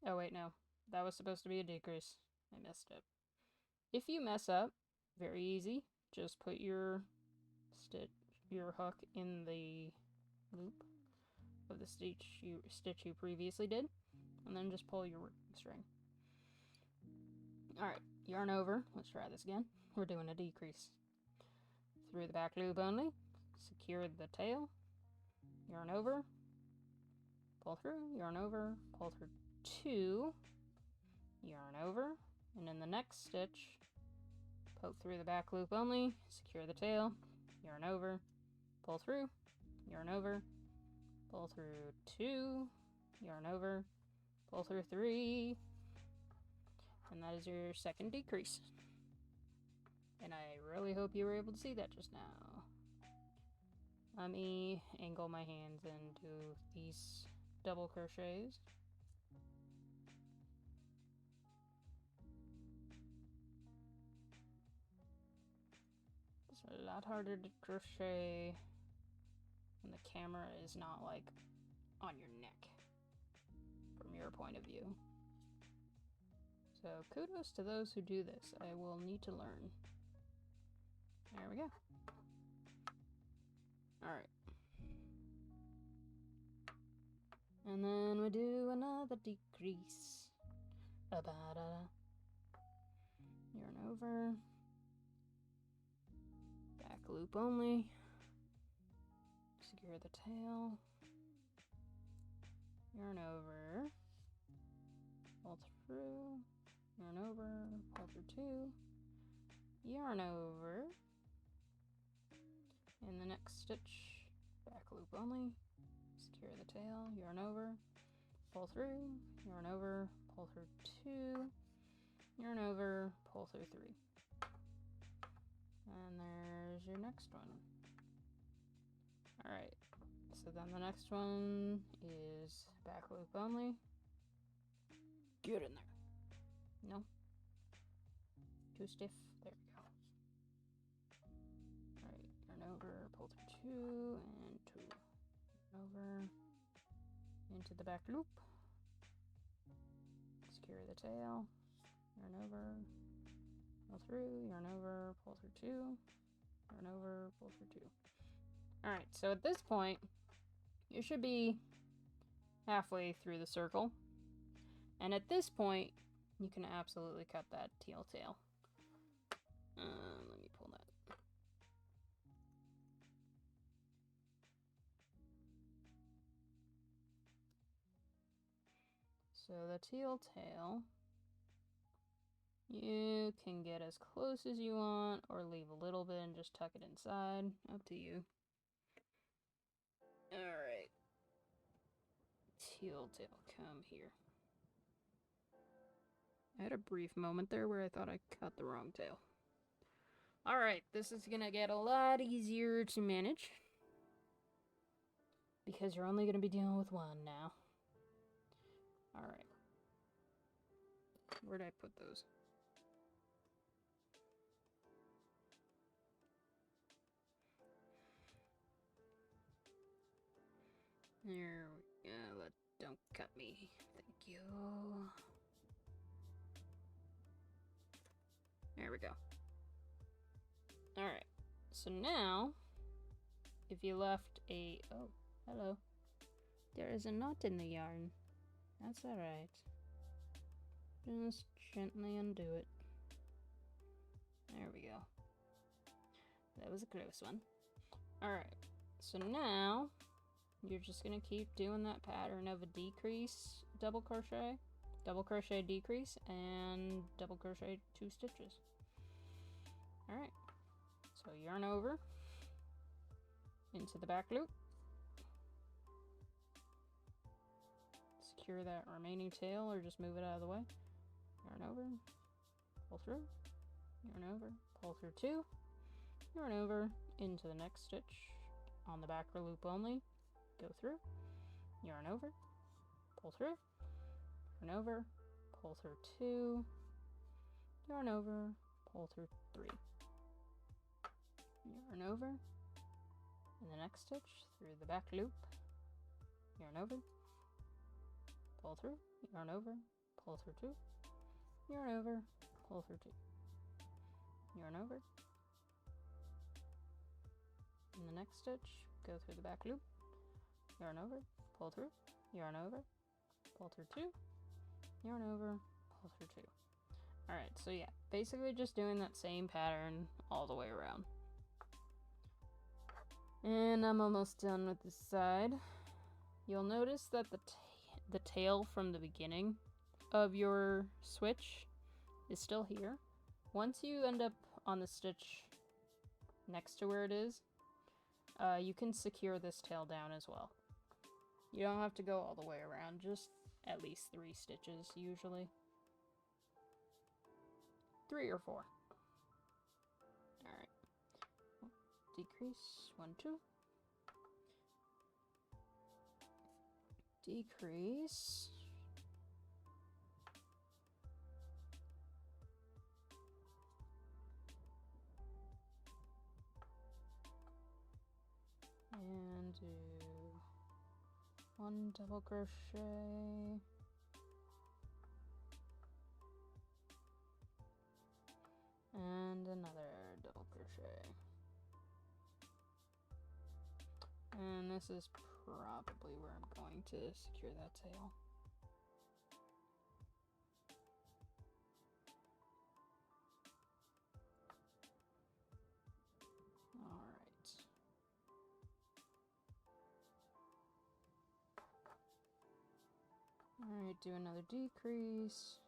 Oh wait, no. That was supposed to be a decrease. I messed up. If you mess up, very easy. Just put your hook in the loop of the stitch you previously did, and then just pull your working string. Alright, yarn over. Let's try this again. We're doing a decrease. Through the back loop only. Secure the tail. Yarn over. Pull through. Yarn over. Pull through 2. Yarn over. And in the next stitch, poke through the back loop only. Secure the tail. Yarn over. Pull through. Yarn over. Pull through 2. Yarn over. Pull through 3. And that is your second decrease. And I really hope you were able to see that just now. Let me angle my hands and do these double crochets. It's a lot harder to crochet when the camera is not like on your neck from your point of view. So kudos to those who do this. I will need to learn. There we go. Alright. And then we do another decrease. Yarn over. Back loop only. Secure the tail. Yarn over. Pull through. Yarn over. Pull through 2. Yarn over. In the next stitch, back loop only. Secure the tail. Yarn over. Pull through. Yarn over. Pull through 2. Yarn over. Pull through 3. And there's your next one. Alright, so then the next one is back loop only. Get in there. No. Too stiff. There we go. Alright, yarn over, pull through 2 and 2. Yarn over into the back loop. Secure the tail. Yarn over, pull through, yarn over, pull through 2. Yarn over, pull through 2. Alright, so at this point, you should be halfway through the circle. And at this point, you can absolutely cut that teal tail. Let me pull that. So the teal tail, you can get as close as you want or leave a little bit and just tuck it inside. Up to you. Alright. Teal tail, come here. I had a brief moment there where I thought I cut the wrong tail. Alright, this is gonna get a lot easier to manage. Because you're only gonna be dealing with one now. Alright. Where'd I put those? There we go. Don't cut me. Thank you. There we go. Alright. So now, if you left a... Oh, hello. There is a knot in the yarn. That's alright. Just gently undo it. There we go. That was a close one. Alright. So now... you're just going to keep doing that pattern of a decrease, double crochet, decrease, and double crochet 2 stitches. Alright, so yarn over into the back loop. Secure that remaining tail or just move it out of the way. Yarn over, pull through, yarn over, pull through 2, yarn over into the next stitch on the back loop only. Go through, yarn over, pull through, yarn over, pull through 2, yarn over, pull through 3, yarn over, in the next stitch through the back loop, yarn over, pull through, yarn over, pull through 2, yarn over, pull through 2, yarn over. In the next stitch, go through the back loop, yarn over, pull through, yarn over, pull through 2, yarn over, pull through 2. Alright, so yeah, basically just doing that same pattern all the way around. And I'm almost done with this side. You'll notice that the tail from the beginning of your switch is still here. Once you end up on the stitch next to where it is, you can secure this tail down as well. You don't have to go all the way around, just at least 3 stitches usually. 3 or 4. Alright. Decrease, 1, 2. Decrease. And do 1 double crochet. And another double crochet. And this is probably where I'm going to secure that tail. Alright. Alright, do another decrease.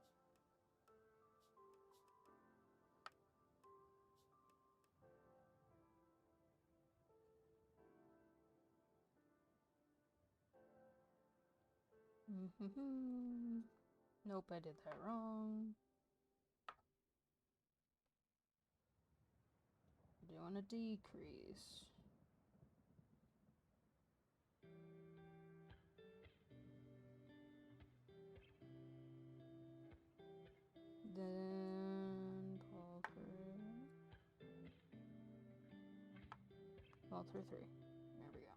Nope, I did that wrong. Doing a decrease. Then pull through 3. There we go.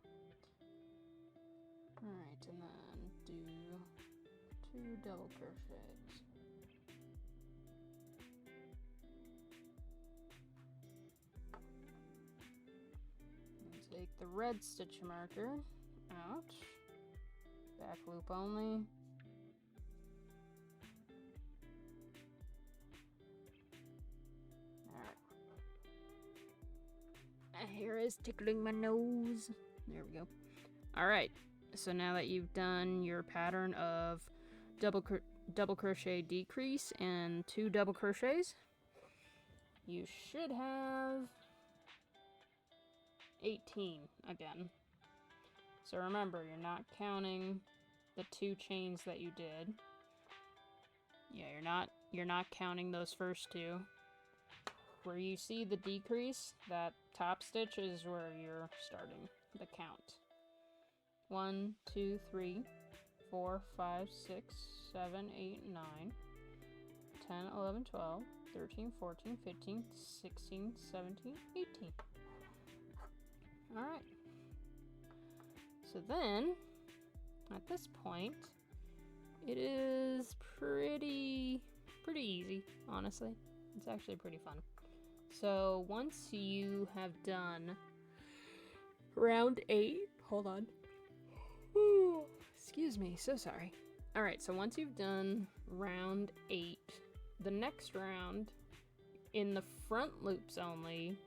Alright, and then do 2 double crochets. And take the red stitch marker out. Back loop only. Alright. My hair is tickling my nose. There we go. Alright. So now that you've done your pattern of double crochet decrease and 2 double crochets, you should have 18 again. So remember, you're not counting the 2 chains that you did. Yeah, you're not counting those first 2. Where you see the decrease, that top stitch is where you're starting the count. 1, 2, 3, 4, 5, 6, 7, 8, 9, 10, 11, 12, 13, 14, 15, 16, 17, 18. Alright. So then, at this point, it is pretty easy, honestly. It's actually pretty fun. So once you have done round 8, hold on. Ooh, excuse me, so sorry. Alright, so once you've done round 8, the next round, in the front loops only,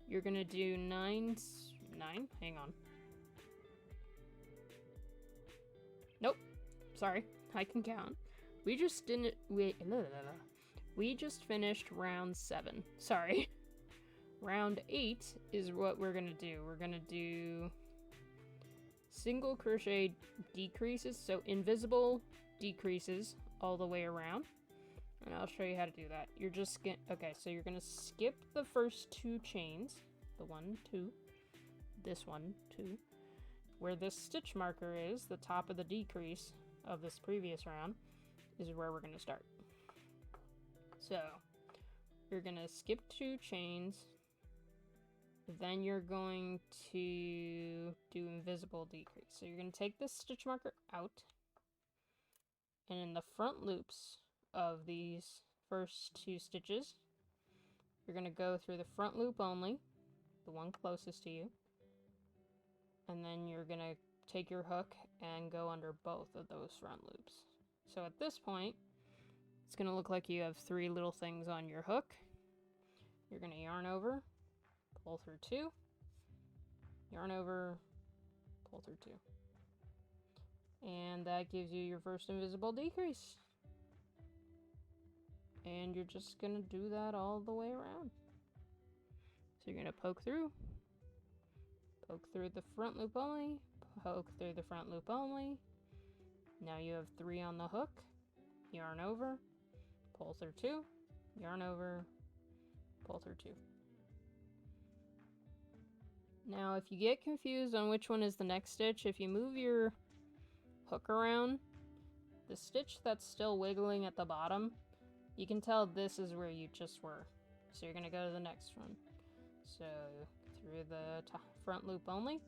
you're gonna do 9, hang on. Nope, sorry, I can count. We just finished round 7, sorry. Round 8 is what we're gonna do. We're gonna do single crochet decreases, so invisible decreases all the way around, and I'll show you how to do that. You're just okay, so you're gonna skip the first 2 chains, the 1, 2, this 1, 2, where this stitch marker is, the top of the decrease of this previous round, is where we're gonna start. So you're gonna skip 2 chains, then you're going to do invisible decrease. So you're going to take this stitch marker out, and in the front loops of these first 2 stitches, you're going to go through the front loop only, the one closest to you, and then you're going to take your hook and go under both of those front loops. So at this point, it's going to look like you have 3 little things on your hook. You're going to yarn over, pull through 2, yarn over, pull through 2. And that gives you your first invisible decrease. And you're just going to do that all the way around. So you're going to poke through the front loop only, poke through the front loop only. Now you have 3 on the hook, yarn over, pull through 2, yarn over, pull through 2. Now if you get confused on which one is the next stitch, if you move your hook around, the stitch that's still wiggling at the bottom, you can tell this is where you just were. So you're going to go to the next one. So through the front loop only,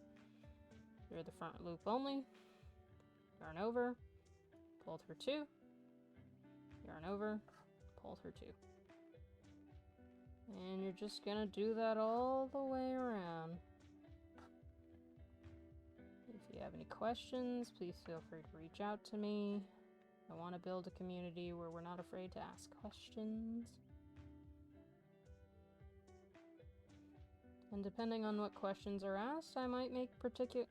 through the front loop only, yarn over, pull through 2, yarn over, pull through 2. And you're just going to do that all the way around. If you have any questions, please feel free to reach out to me. I want to build a community where we're not afraid to ask questions. And depending on what questions are asked, I might make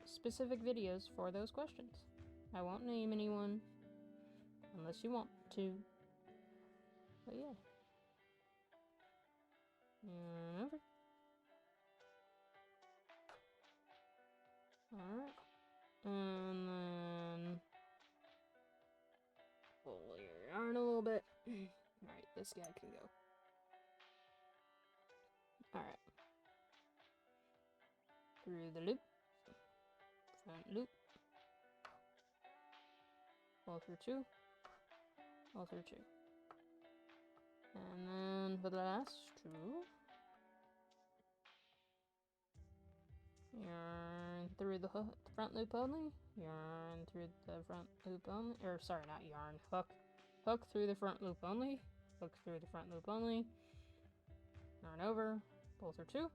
specific videos for those questions. I won't name anyone unless you want to. But yeah. And over. Alright. And then pull your yarn a little bit. Alright, this guy can go. Alright. Through the loop. Front loop. Pull through 2. Pull through 2. And then for the last 2, yarn through the front loop only, yarn through the front loop only, or sorry, not yarn, hook through the front loop only, hook through the front loop only, yarn over, pull through 2,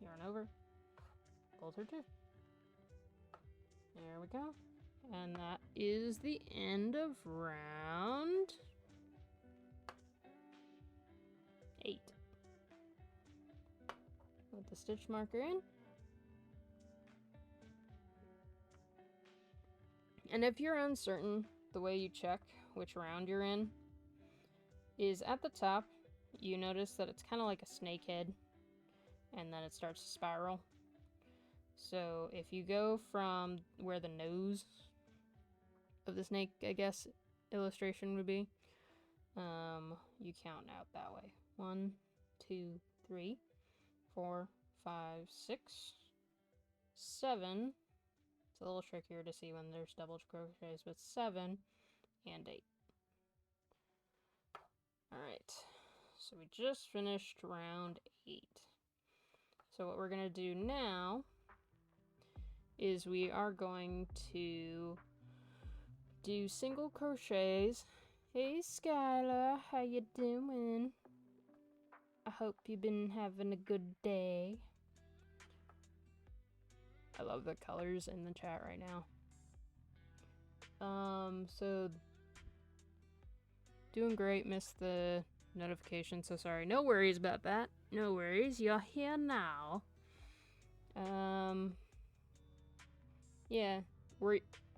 yarn over, pull through 2. There we go. And that is the end of round 8. Put the stitch marker in. And if you're uncertain, the way you check which round you're in is at the top, you notice that it's kind of like a snake head, and then it starts to spiral. So if you go from where the nose of the snake, I guess, illustration would be, you count out that way. 1, 2, 3, 4, 5, 6, 7. It's a little trickier to see when there's double crochets, but 7 and 8. Alright, so we just finished round 8. So what we're going to do now is we are going to do single crochets. Hey Skylar, how you doing? I hope you've been having a good day. I love the colors in the chat right now. So doing great, missed the notification, so sorry. No worries about that. No worries, you're here now. Yeah,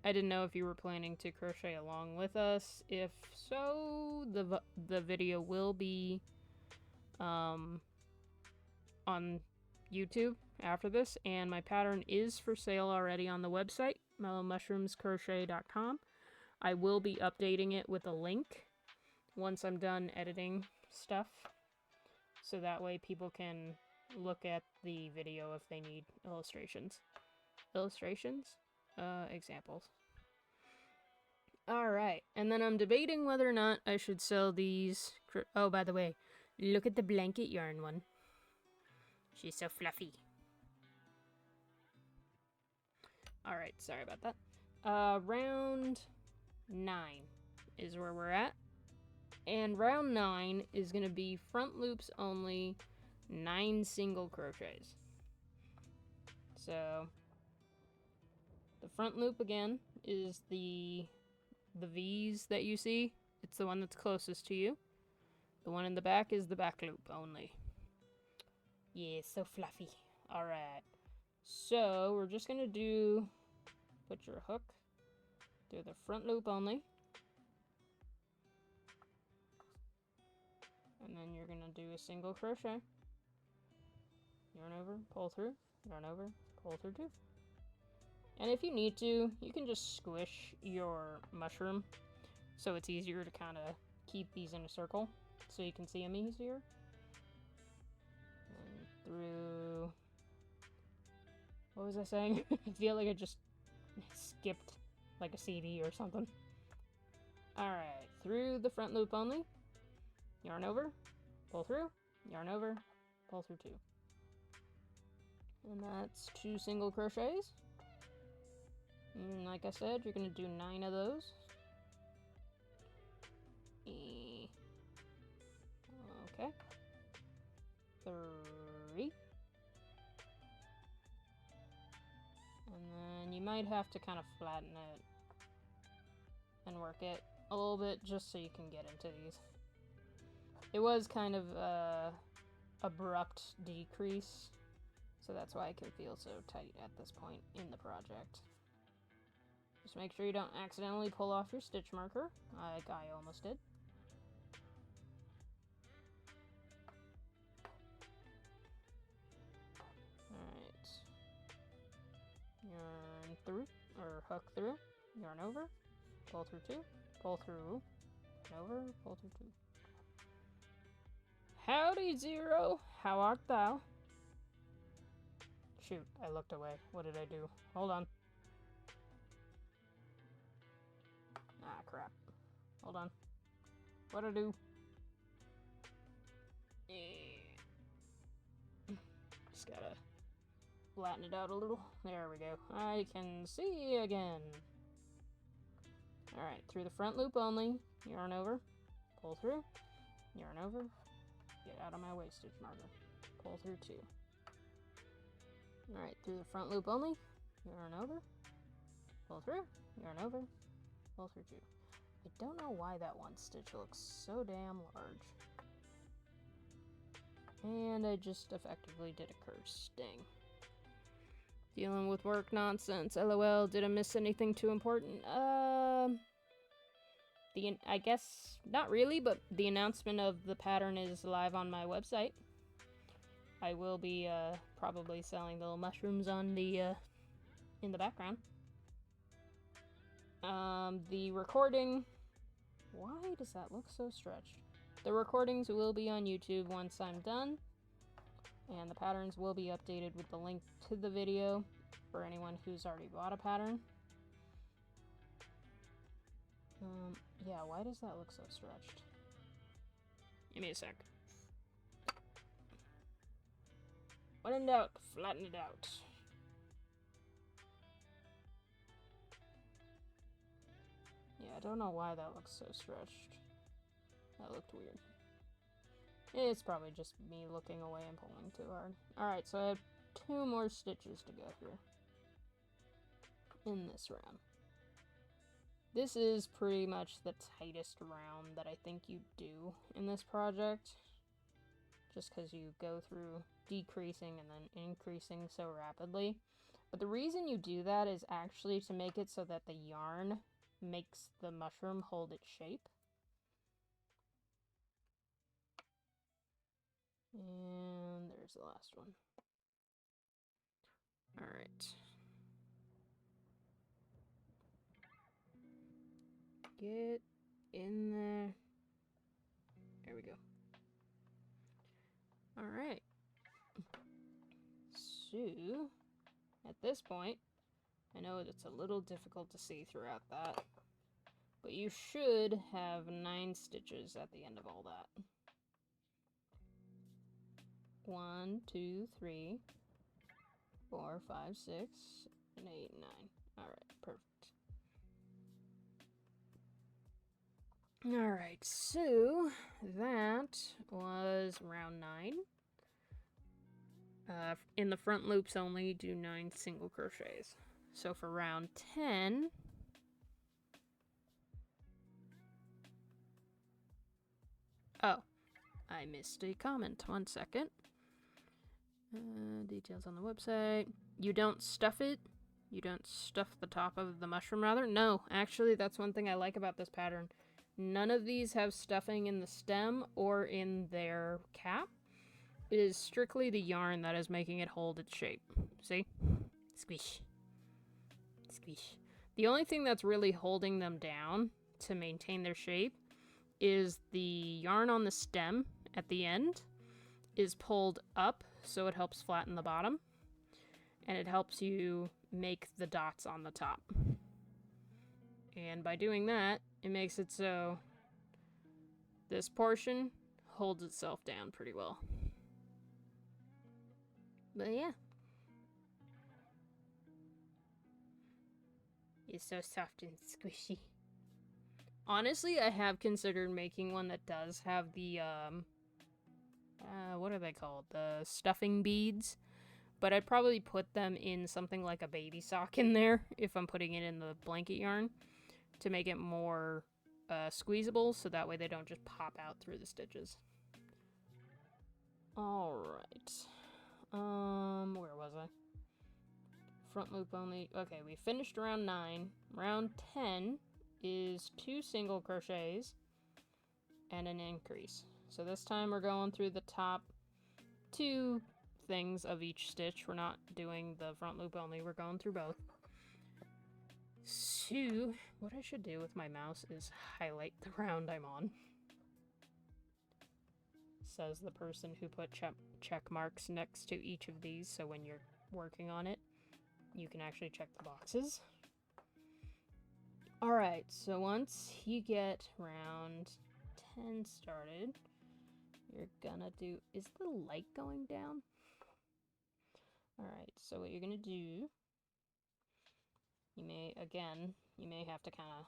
I didn't know if you were planning to crochet along with us. If so, the video will be on YouTube after this, and my pattern is for sale already on the website, MellowMushroomsCrochet.com. I will be updating it with a link once I'm done editing stuff, so that way people can look at the video if they need illustrations. Examples. Alright, and then I'm debating whether or not I should sell these. Oh, by the way, look at the blanket yarn one. She's so fluffy. Alright, sorry about that. Round 9 is where we're at. And round 9 is going to be front loops only, 9 single crochets. So, the front loop again is the V's that you see. It's the one that's closest to you. The one in the back is the back loop only. Yeah, so fluffy. Alright. So, we're just going to put your hook through the front loop only. And then you're going to do a single crochet. Yarn over, pull through, yarn over, pull through 2. And if you need to, you can just squish your mushroom so it's easier to kind of keep these in a circle so you can see them easier. And through... What was I saying? I feel like I just skipped like a CD or something. Alright, through the front loop only. Yarn over, pull through, yarn over, pull through 2. And that's 2 single crochets. And like I said, you're going to do 9 of those. Okay. 3. And then you might have to kind of flatten it and work it a little bit just so you can get into these. It was kind of abrupt decrease, so that's why it can feel so tight at this point in the project. Just make sure you don't accidentally pull off your stitch marker, like I almost did. Alright. Yarn through, or hook through, yarn over, pull through 2, pull through, yarn over, pull through 2. Howdy, Zero! How art thou? Shoot, I looked away. What did I do? Hold on. Ah, crap. Hold on. What'd I do? Just gotta flatten it out a little. There we go. I can see again. Alright, through the front loop only. Yarn over. Pull through. Yarn over. Get out of my way, stitch marker. Pull through 2. Alright, through the front loop only. Yarn over. Pull through. Yarn over. Pull through 2. I don't know why that one stitch looks so damn large. And I just effectively did a curse. Dang. Dealing with work nonsense. LOL, did I miss anything too important? I guess not really, but the announcement of the pattern is live on my website. I will be probably selling Lil Mushrooms on the in the background. The recording... Why does that look so stretched? The recordings will be on YouTube once I'm done, and the patterns will be updated with the link to the video for anyone who's already bought a pattern. Yeah, why does that look so stretched? Give me a sec. When in doubt, flatten it out. Yeah, I don't know why that looks so stretched. That looked weird. It's probably just me looking away and pulling too hard. Alright, so I have 2 more stitches to go through in this round. This is pretty much the tightest round that I think you do in this project. Just because you go through decreasing and then increasing so rapidly. But the reason you do that is actually to make it so that the yarn makes the mushroom hold its shape. And there's the last one. Alright. Get in there. There we go. Alright. So, at this point, I know it's a little difficult to see throughout that, but you should have 9 stitches at the end of all that. 1, 2, 3, 4, 5, 6, and 8 and 9. Alright, perfect. Alright, so that was round 9. In the front loops only, do 9 single crochets. So for round 10... Oh, I missed a comment. 1 second. Details on the website. You don't stuff it? You don't stuff the top of the mushroom, rather? No, actually, that's one thing I like about this pattern. None of these have stuffing in the stem or in their cap. It is strictly the yarn that is making it hold its shape. See? Squish. Squish. The only thing that's really holding them down to maintain their shape is the yarn on the stem at the end is pulled up, so it helps flatten the bottom. And it helps you make the dots on the top. And by doing that, it makes it so this portion holds itself down pretty well. But yeah. It's so soft and squishy. Honestly, I have considered making one that does have the, what are they called? The stuffing beads. But I'd probably put them in something like a baby sock in there if I'm putting it in the blanket yarn to make it more squeezable, so that way they don't just pop out through the stitches. Alright. Where was I? Front loop only. Okay, we finished round 9. Round 10 is 2 single crochets and an increase. So this time we're going through the top 2 things of each stitch. We're not doing the front loop only, we're going through both. So, what I should do with my mouse is highlight the round I'm on. Says the person who put check marks next to each of these, so when you're working on it, you can actually check the boxes. Alright, so once you get round 10 started, you're gonna do... Is the light going down? Alright, so what you're gonna do... You may have to kind of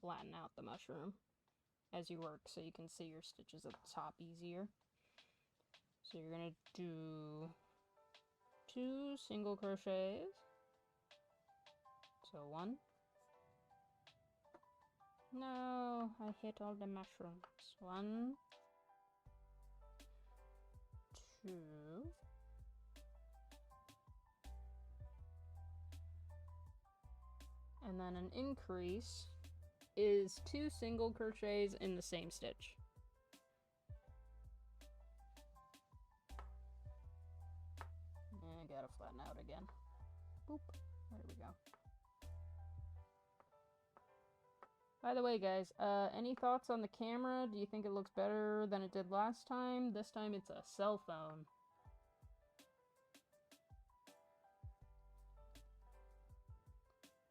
flatten out the mushroom as you work so you can see your stitches at the top easier. So you're gonna do 2 single crochets. So 1. No, I hit all the mushrooms. 1, 2. And then an increase is 2 single crochets in the same stitch. And I gotta flatten out again. Boop. There we go. By the way, guys, any thoughts on the camera? Do you think it looks better than it did last time? This time it's a cell phone.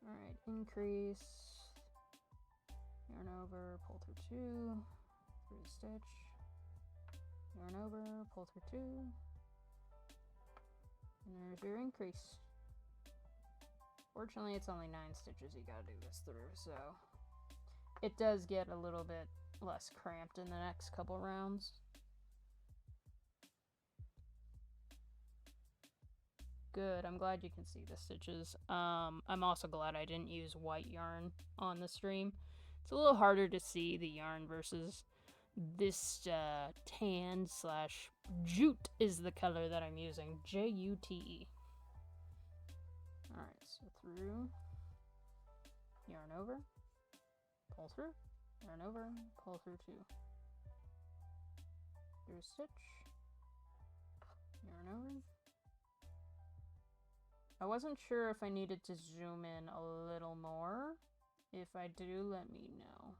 Alright, increase, yarn over, pull through 2, through the stitch, yarn over, pull through 2, and there's your increase. Fortunately, it's only 9 stitches you gotta do this through, so it does get a little bit less cramped in the next couple rounds. Good, I'm glad you can see the stitches. I'm also glad I didn't use white yarn on the stream. It's a little harder to see the yarn versus this tan slash jute is the color that I'm using. J-U-T-E. Alright, so through, yarn over, pull through, yarn over, pull through 2. Do a stitch, yarn over. I wasn't sure if I needed to zoom in a little more. If I do, let me know.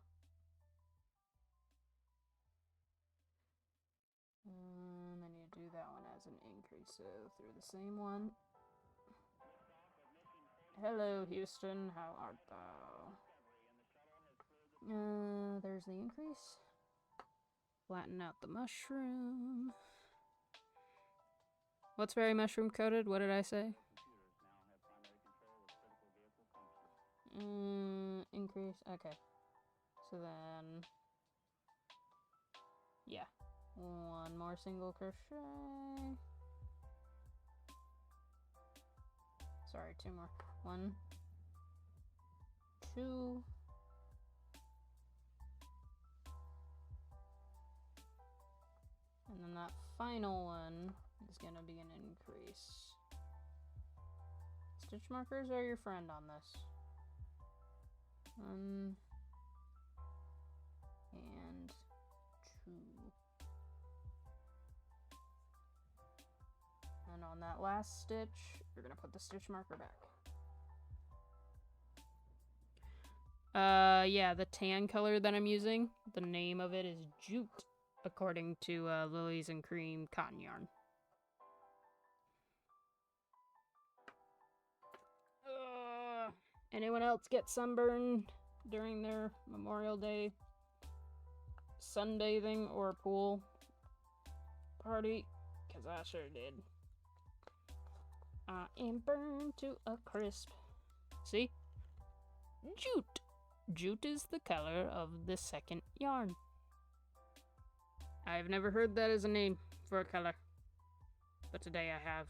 I need to do that one as an increase, so through the same one. Hello, Houston, how art thou? There's the increase. Flatten out the mushroom. What's very mushroom coated? What did I say? Increase. Okay. So then, yeah, one more single crochet. Sorry, two more. 1, 2, and then that final one is gonna be an increase. Stitch markers are your friend on this. 1 and 2. And on that last stitch, you're gonna put the stitch marker back. Yeah, the tan color that I'm using, the name of it is Jute, according to Lilies and Cream cotton yarn. Anyone else get sunburned during their Memorial Day sunbathing or pool party? Because I sure did. I am burned to a crisp. See? Jute. Jute is the color of the second yarn. I've never heard that as a name for a color, but today I have.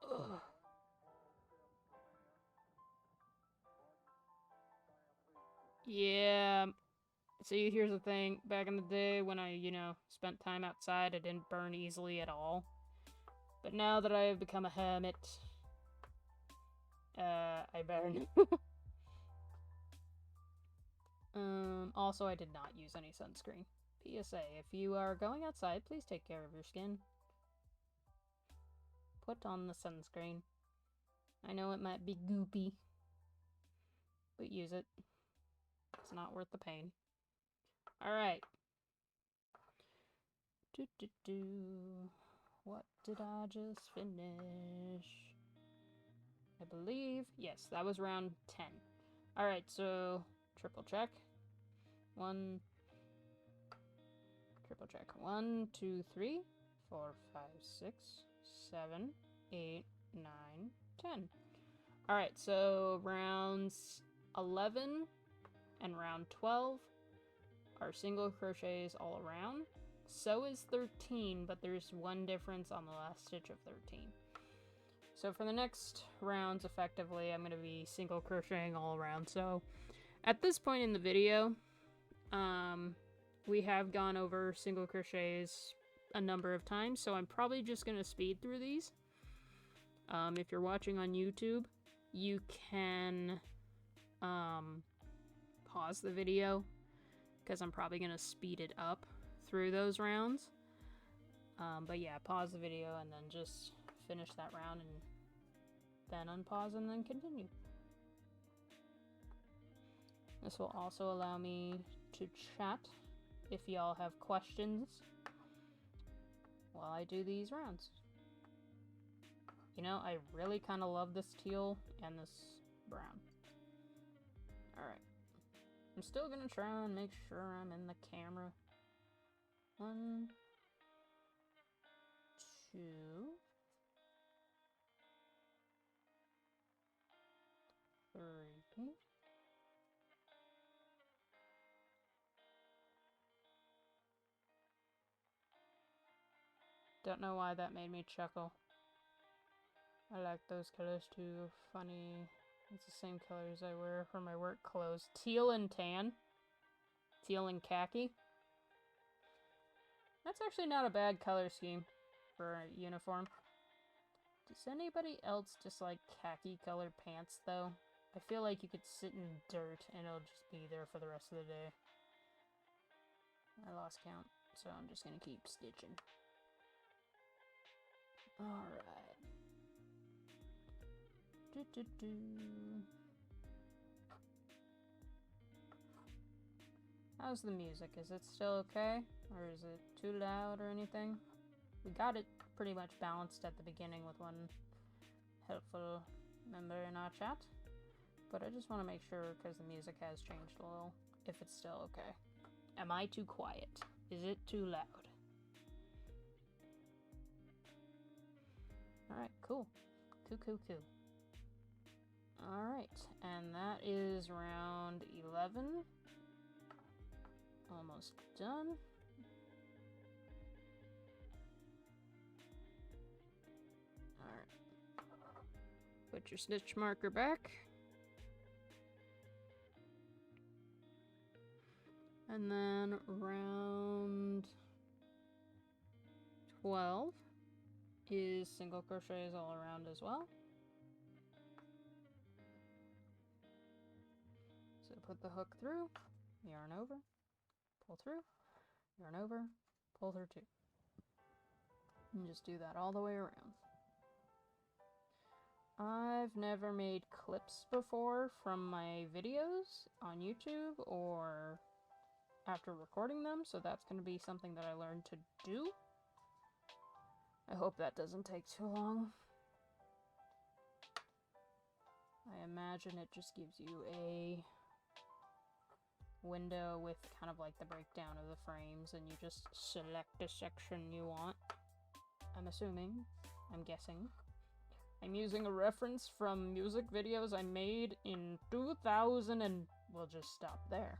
Ugh. Yeah. See, here's the thing. Back in the day when I, spent time outside, I didn't burn easily at all. But now that I have become a hermit, I burn. Also, I did not use any sunscreen. PSA, if you are going outside, please take care of your skin. Put on the sunscreen. I know it might be goopy, but use it. It's not worth the pain. Alright. What did I just finish? I believe, yes, that was round 10. Alright, so triple check. 1, triple check. 1, 2, 3, 4, 5, 6, 7, 8, 9, 10. Alright, so rounds 11 and round 12 are single crochets all around. So is 13, but there's one difference on the last stitch of 13. So for the next rounds, effectively, I'm going to be single crocheting all around. So at this point in the video, we have gone over single crochets a number of times, so I'm probably just going to speed through these. If you're watching on YouTube, you can pause the video, because I'm probably going to speed it up through those rounds. But yeah, pause the video and then just finish that round and then unpause and then continue. This will also allow me to chat if y'all have questions while I do these rounds. You know, I really kind of love this teal and this brown. Alright. I'm still gonna try and make sure I'm in the camera. 1, 2. Three. Don't know why that made me chuckle. I like those colors too. Funny. It's the same colors I wear for my work clothes. Teal and tan. Teal and khaki. That's actually not a bad color scheme for a uniform. Does anybody else just like khaki colored pants though? I feel like you could sit in dirt and it'll just be there for the rest of the day. I lost count, so I'm just gonna keep stitching. Alright. How's the music? Is it still okay? Or is it too loud or anything? We got it pretty much balanced at the beginning with one helpful member in our chat. But I just want to make sure, because the music has changed a little, if it's still okay. Am I too quiet? Is it too loud? Alright, cool. Coo. Alright, and that is round 11. Almost done. Alright. Put your stitch marker back. And then round 12 is single crochets all around as well. So put the hook through, yarn over, pull through, yarn over, pull through 2. And just do that all the way around. I've never made clips before from my videos on YouTube or after recording them, so that's going to be something that I learned to do. I hope that doesn't take too long. I imagine it just gives you a window with kind of like the breakdown of the frames, and you just select the section you want. I'm assuming. I'm guessing. I'm using a reference from music videos I made in 2000, and we'll just stop there.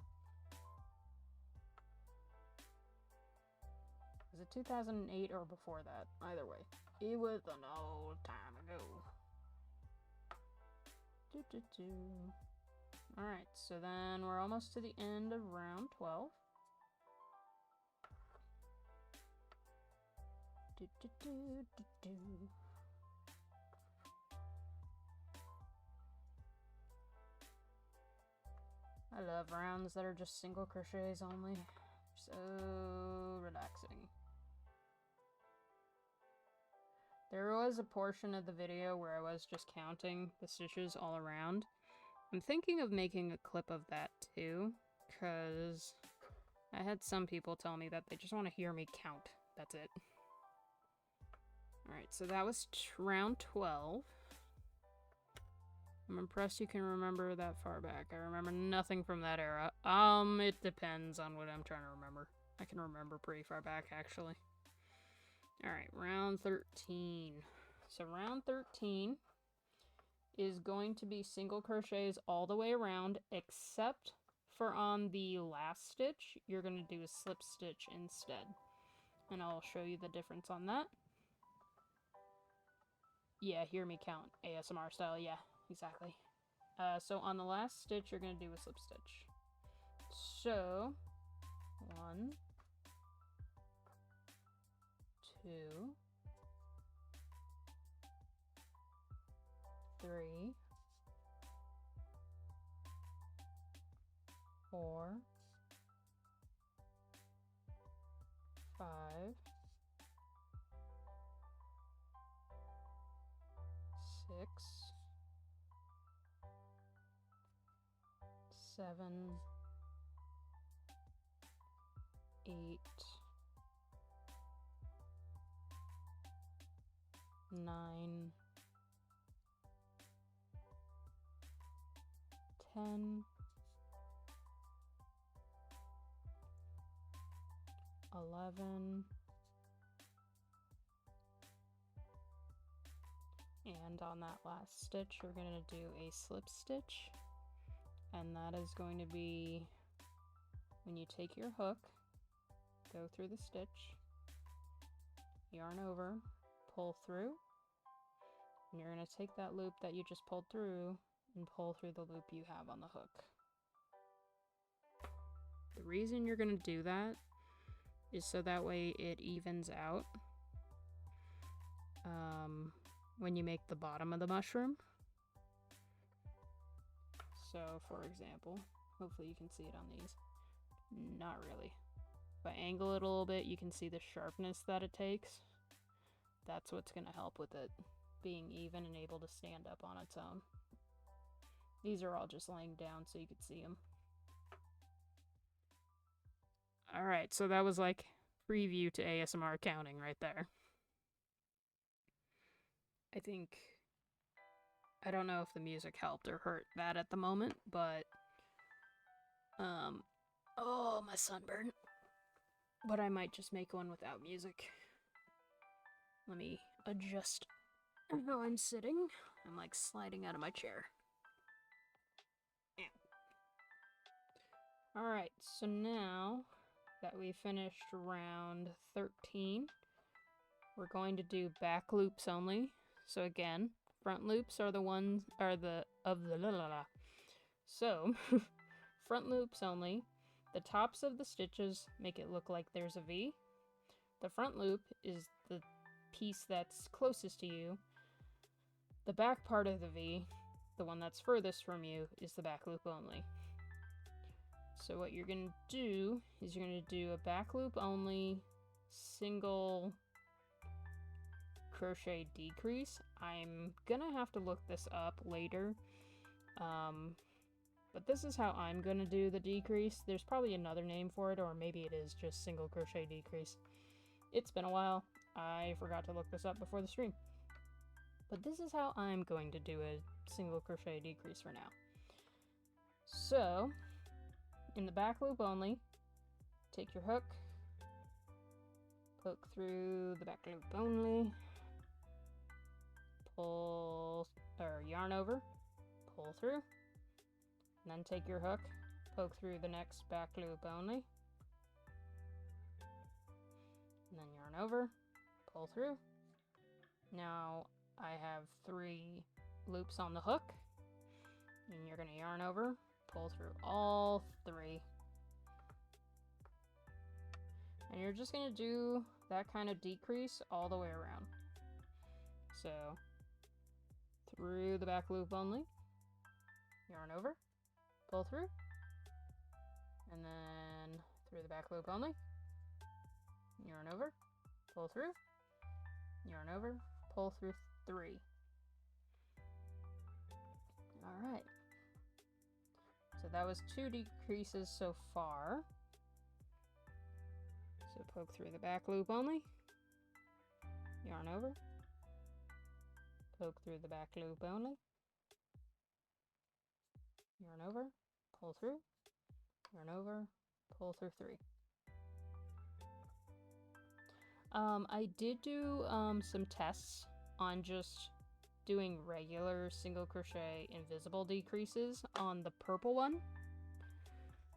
Was it 2008 or before that? Either way. It was an old time ago. Alright, so then we're almost to the end of round 12. I love rounds that are just single crochets only. So relaxing. There was a portion of the video where I was just counting the stitches all around. I'm thinking of making a clip of that too, because I had some people tell me that they just want to hear me count. That's it. Alright, so that was round 12. I'm impressed you can remember that far back. I remember nothing from that era. It depends on what I'm trying to remember. I can remember pretty far back, actually. Alright, round 13. So round 13 is going to be single crochets all the way around, except for on the last stitch, you're going to do a slip stitch instead. And I'll show you the difference on that. Yeah, hear me count. ASMR style, yeah, exactly. So on the last stitch, you're going to do a slip stitch. So, 1, 2, 3, 4, 5, 6, 7, 8, 9, 10, 11, and on that last stitch we're going to do a slip stitch, and that is going to be when you take your hook, go through the stitch, yarn over, pull through, and you're going to take that loop that you just pulled through and pull through the loop you have on the hook. The reason you're going to do that is so that way it evens out when you make the bottom of the mushroom. So, for example, hopefully you can see it on these. Not really. If I angle it a little bit, you can see the sharpness that it takes. That's what's going to help with it being even and able to stand up on its own. These are all just laying down so you could see them. Alright, so that was like preview to ASMR counting right there. I don't know if the music helped or hurt that at the moment, but oh, my sunburn. But I might just make one without music. Let me adjust how I'm sitting. I'm like sliding out of my chair. Alright, so now that we finished round 13, we're going to do back loops only. So again, front loops are the ones, So, front loops only. The tops of the stitches make it look like there's a V. The front loop is the piece that's closest to you. The back part of the V, the one that's furthest from you, is the back loop only. So what you're going to do is you're going to do a back loop only single crochet decrease. I'm going to have to look this up later. But this is how I'm going to do the decrease. There's probably another name for it, or maybe it is just single crochet decrease. It's been a while. I forgot to look this up before the stream. But this is how I'm going to do a single crochet decrease for now. So, in the back loop only, take your hook, poke through the back loop only, pull, or yarn over, pull through, and then take your hook, poke through the next back loop only, and then yarn over, pull through. Now I have 3 loops on the hook, and you're going to yarn over, pull through all 3. And you're just going to do that kind of decrease all the way around. So, through the back loop only, yarn over, pull through, and then through the back loop only, yarn over, pull through, yarn over, pull through 3. Alright. So that was 2 decreases so far. So poke through the back loop only, yarn over, poke through the back loop only, yarn over, pull through, yarn over, pull through 3. I did do some tests on just doing regular single crochet invisible decreases on the purple one.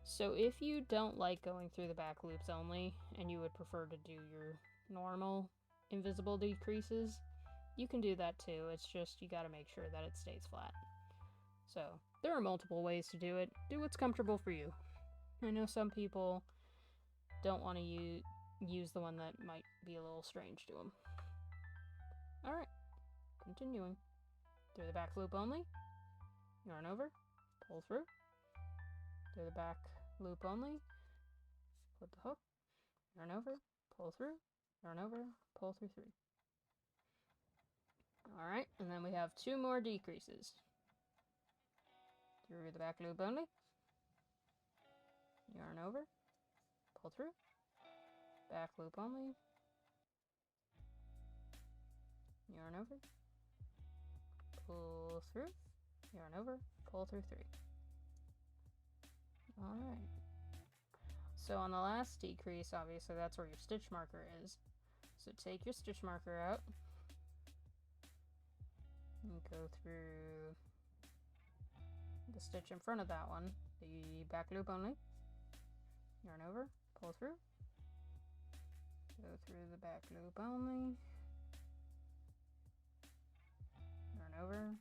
So if you don't like going through the back loops only and you would prefer to do your normal invisible decreases, you can do that too. It's just you gotta make sure that it stays flat. So there are multiple ways to do it. Do what's comfortable for you. I know some people don't want to use the one that might be a little strange to them. Alright, continuing. Through the back loop only, yarn over, pull through, through the back loop only, flip the hook, yarn over, pull through, yarn over, pull through 3. Alright, and then we have 2 more decreases. Through the back loop only, yarn over, pull through, back loop only, yarn over, pull through, yarn over, pull through 3. Alright. So on the last decrease, obviously that's where your stitch marker is. So take your stitch marker out and go through the stitch in front of that one, the back loop only, yarn over, pull through, go through the back loop only, yarn over,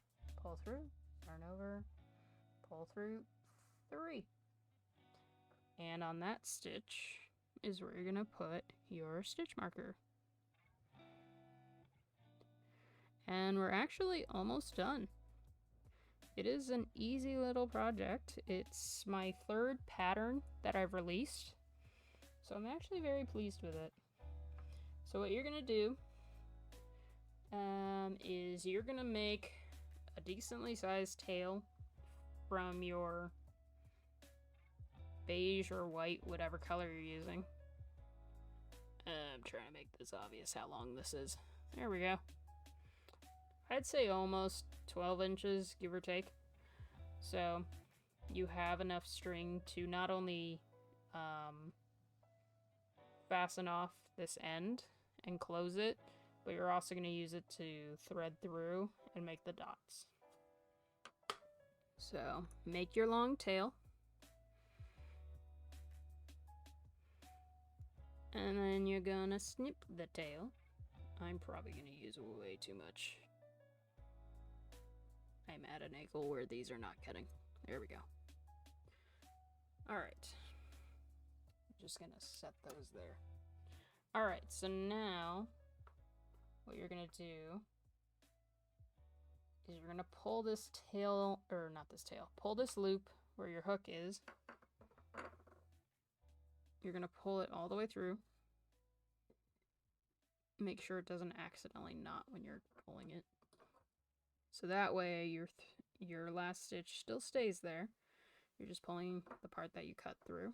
pull through, yarn over, pull through 3. And on that stitch is where you're going to put your stitch marker. And we're actually almost done. It is an easy little project. It's my 3rd pattern that I've released, so I'm actually very pleased with it. So what you're going to do is you're going to make a decently sized tail from your beige or white, whatever color you're using. I'm trying to make this obvious how long this is. There we go. I'd say almost 12 inches, give or take. So you have enough string to not only fasten off this end and close it, but you're also going to use it to thread through and make the dots. So make your long tail. And then you're gonna snip the tail. I'm probably gonna use way too much. I'm at an angle where these are not cutting. There we go. Alright. Just gonna set those there. Alright, so now what you're gonna do is you're gonna pull this tail, or not this tail, pull this loop where your hook is. You're gonna pull it all the way through. Make sure it doesn't accidentally knot when you're pulling it. So that way your last stitch still stays there. You're just pulling the part that you cut through.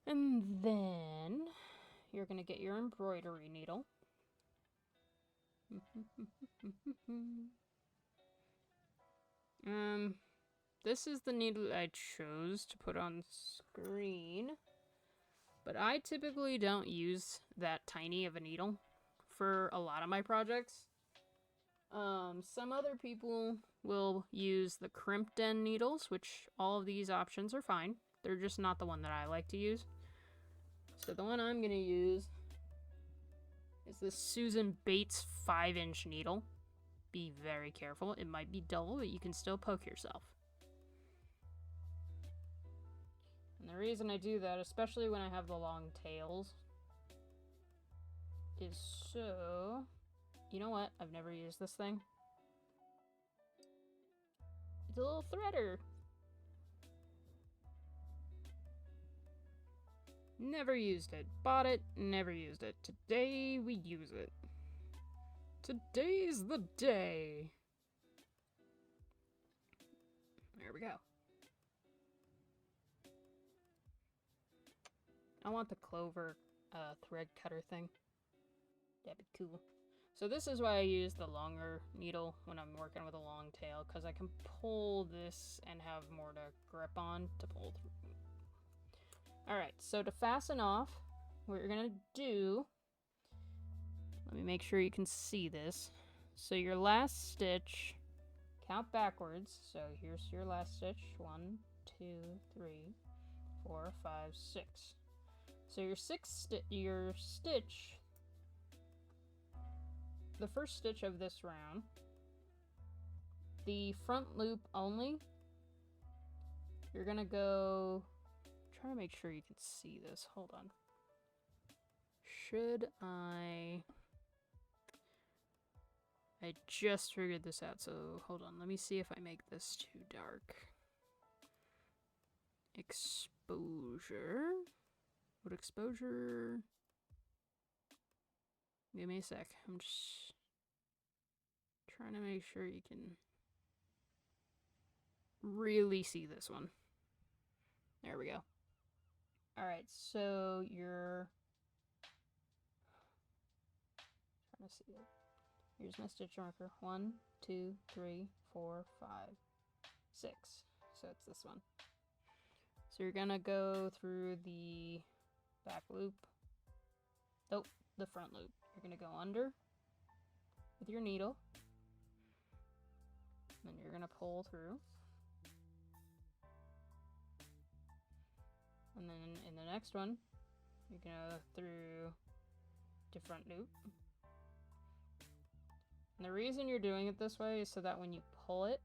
And then you're gonna get your embroidery needle. This is the needle I chose to put on screen, but I typically don't use that tiny of a needle for a lot of my projects. Some other people will use the crimped end needles, which all of these options are fine. They're just not the one that I like to use. So the one I'm gonna use is this Susan Bates 5-inch needle. Be very careful. It might be dull, but you can still poke yourself. And the reason I do that, especially when I have the long tails, is so... You know what? I've never used this thing. It's a little threader. Never used it. Bought it, never used it. Today we use it. Today's the day. There we go. I want the clover thread cutter thing. That'd be cool. So this is why I use the longer needle when I'm working with a long tail, because I can pull this and have more to grip on to pull through. Alright, so to fasten off, what you're going to do, let me make sure you can see this. So your last stitch, count backwards. So here's your last stitch. 1, 2, 3, 4, 5, 6. So your stitch, the first stitch of this round, the front loop only, you're gonna go, try to make sure you can see this, hold on. Should I just figured this out, so hold on, let me see if I make this too dark. Exposure. What exposure? Give me a sec. I'm just trying to make sure you can really see this one. There we go. Alright, so you're trying to see it. Here's my stitch marker. 1, 2, 3, 4, 5, 6. So it's this one. So you're gonna go through the back loop. Nope, the front loop. You're gonna go under with your needle. Then you're gonna pull through. And then in the next one, you're gonna go through the front loop. And the reason you're doing it this way is so that when you pull it,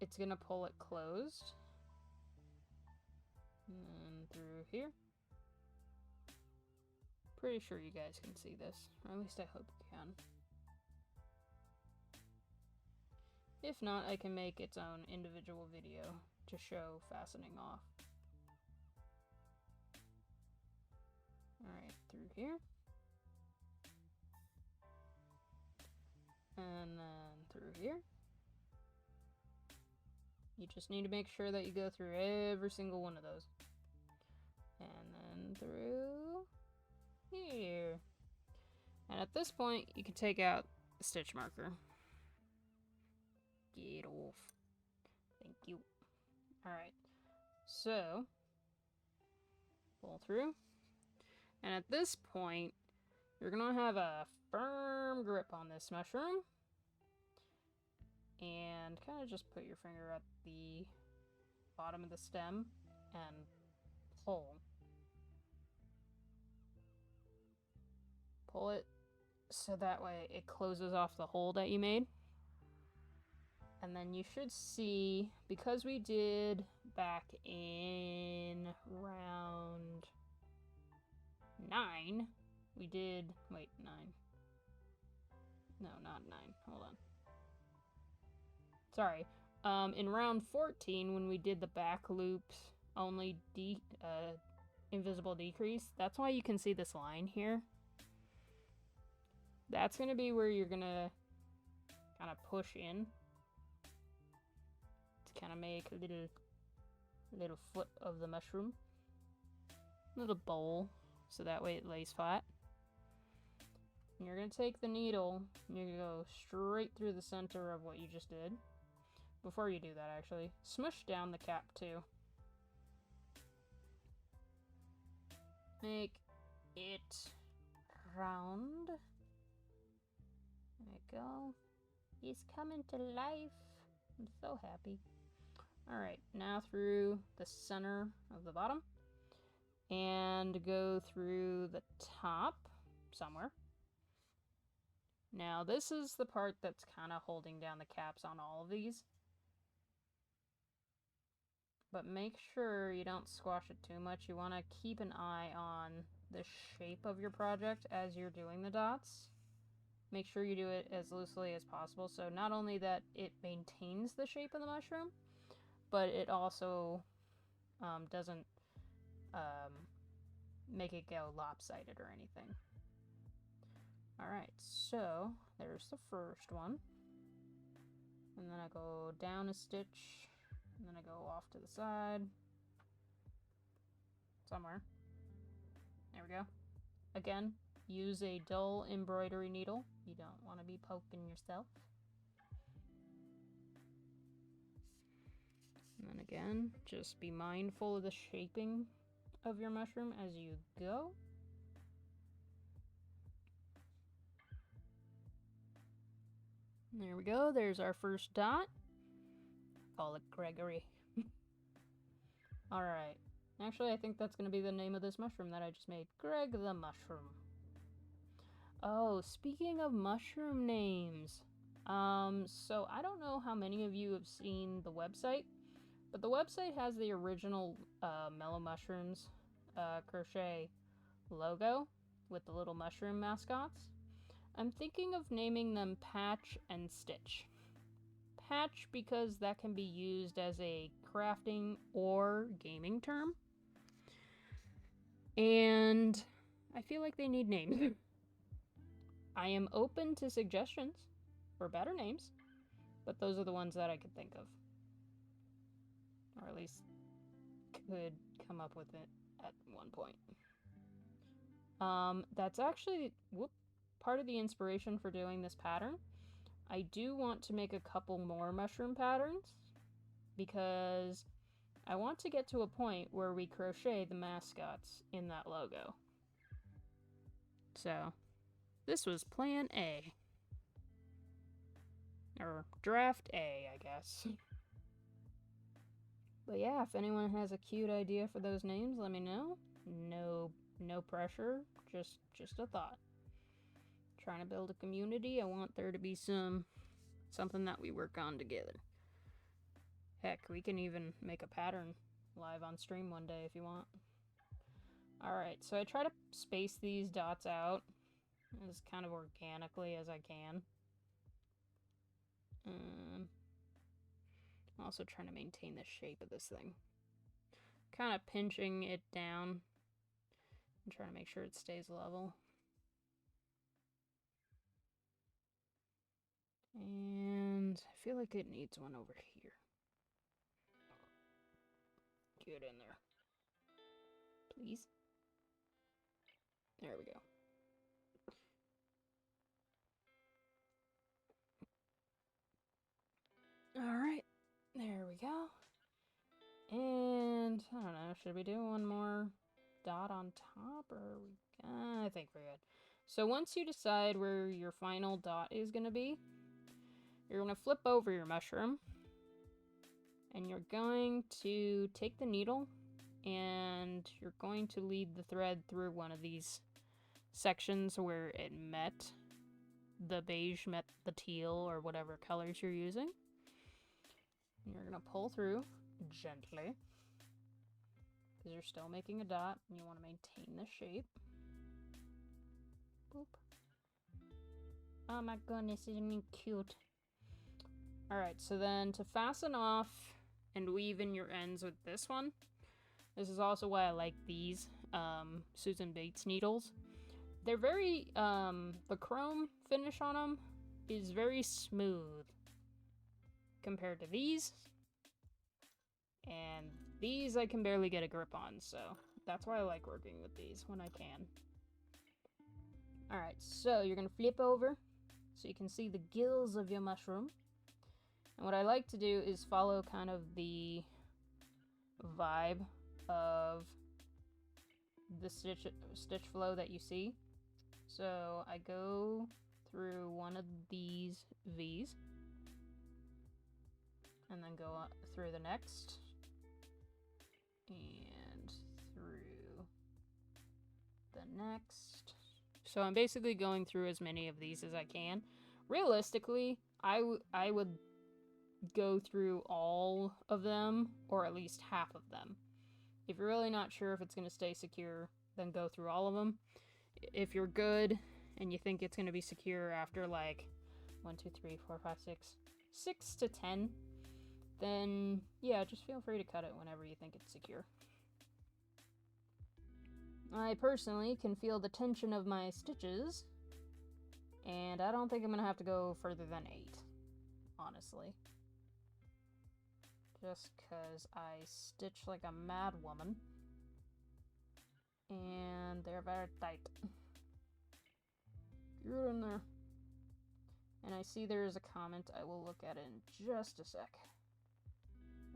it's gonna pull it closed. And then through here. Pretty sure you guys can see this, or at least I hope you can. If not, I can make its own individual video to show fastening off. Alright, through here. And then through here. You just need to make sure that you go through every single one of those. And then through here. And at this point, you can take out the stitch marker. Get off. Thank you. Alright. So, pull through. And at this point, You're gonna have a firm grip on this mushroom. And kind of just put your finger at the bottom of the stem and pull. Pull it so that way it closes off the hole that you made. And then you should see, because we did back in round 9, we did, wait, 9. No, not 9, hold on. Sorry, in round 14, when we did the back loops, only invisible decrease, that's why you can see this line here. That's going to be where you're going to kind of push in to kind of make a little foot of the mushroom. Little bowl, so that way it lays flat. And you're going to take the needle, and you're going to go straight through the center of what you just did. Before you do that, actually, smush down the cap too. Make it round. There we go. He's coming to life. I'm so happy. Alright, now through the center of the bottom. And go through the top somewhere. Now this is the part that's kind of holding down the caps on all of these. But make sure you don't squash it too much. You want to keep an eye on the shape of your project as you're doing the dots. Make sure you do it as loosely as possible, so not only that it maintains the shape of the mushroom, but it also doesn't make it go lopsided or anything. Alright, so there's the first one. And then I go down a stitch, and then I go off to the side. Somewhere. There we go. Again, use a dull embroidery needle. You don't want to be poking yourself. And then again, just be mindful of the shaping of your mushroom as you go. There we go. There's our first dot. Call it Gregory. Alright. Actually, I think that's going to be the name of this mushroom that I just made. Greg the Mushroom. Oh, speaking of mushroom names. So I don't know how many of you have seen the website, but the website has the original Mellow Mushrooms Crochet logo with the little mushroom mascots. I'm thinking of naming them Patch and Stitch. Patch because that can be used as a crafting or gaming term. And I feel like they need names. I am open to suggestions for better names, but those are the ones that I could think of. Or at least could come up with it at one point. That's actually part of the inspiration for doing this pattern. I do want to make a couple more mushroom patterns because I want to get to a point where we crochet the mascots in that logo. So, this was plan A. Or draft A, I guess. But yeah, if anyone has a cute idea for those names, let me know. No pressure, just a thought. Trying to build a community, I want there to be something that we work on together. Heck, we can even make a pattern live on stream one day if you want. Alright, so I try to space these dots out as kind of organically as I can. I'm also trying to maintain the shape of this thing. Kind of pinching it down and trying to make sure it stays level. And I feel like it needs one over here. Get in there. Please. There we go. Alright. There we go. And I don't know, should we do one more dot on top or are we... I think we're good. So once you decide where your final dot is going to be, you're going to flip over your mushroom, and you're going to take the needle, and you're going to lead the thread through one of these sections where it met. The beige met the teal, or whatever colors you're using. And you're going to pull through gently, because you're still making a dot, and you want to maintain the shape. Boop. Oh my goodness, isn't he cute? Alright, so then to fasten off and weave in your ends with this one, this is also why I like these Susan Bates needles. They're very, the chrome finish on them is very smooth compared to these. And these I can barely get a grip on, so that's why I like working with these when I can. Alright, so you're going to flip over so you can see the gills of your mushroom. And what I like to do is follow kind of the vibe of the stitch flow that you see. So I go through one of these V's and then go through the next and through the next. So I'm basically going through as many of these as I can. Realistically, I would go through all of them, or at least half of them. If you're really not sure if it's going to stay secure, then go through all of them. If you're good and you think it's going to be secure after like 1, 2, 3, 4, 5, 6 to 10, then yeah, just feel free to cut it whenever you think it's secure. I personally can feel the tension of my stitches, and I don't think I'm going to have to go further than 8, honestly. Just because I stitch like a mad woman, and they're very tight. You're in there. And I see there is a comment. I will look at it in just a sec.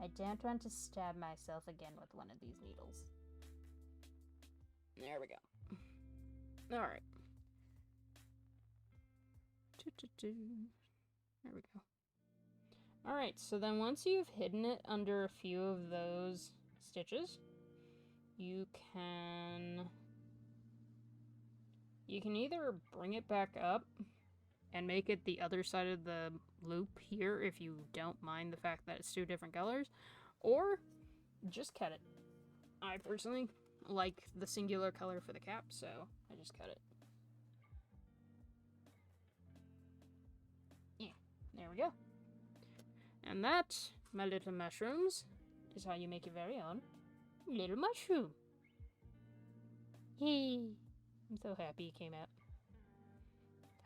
I don't want to stab myself again with one of these needles. There we go. Alright. There we go. Alright, so then once you've hidden it under a few of those stitches, you can either bring it back up and make it the other side of the loop here if you don't mind the fact that it's 2 different colors, or just cut it. I personally like the singular color for the cap, so I just cut it. Yeah, there we go. And that, my little mushrooms, is how you make your very own little mushroom. Yay! I'm so happy it came out.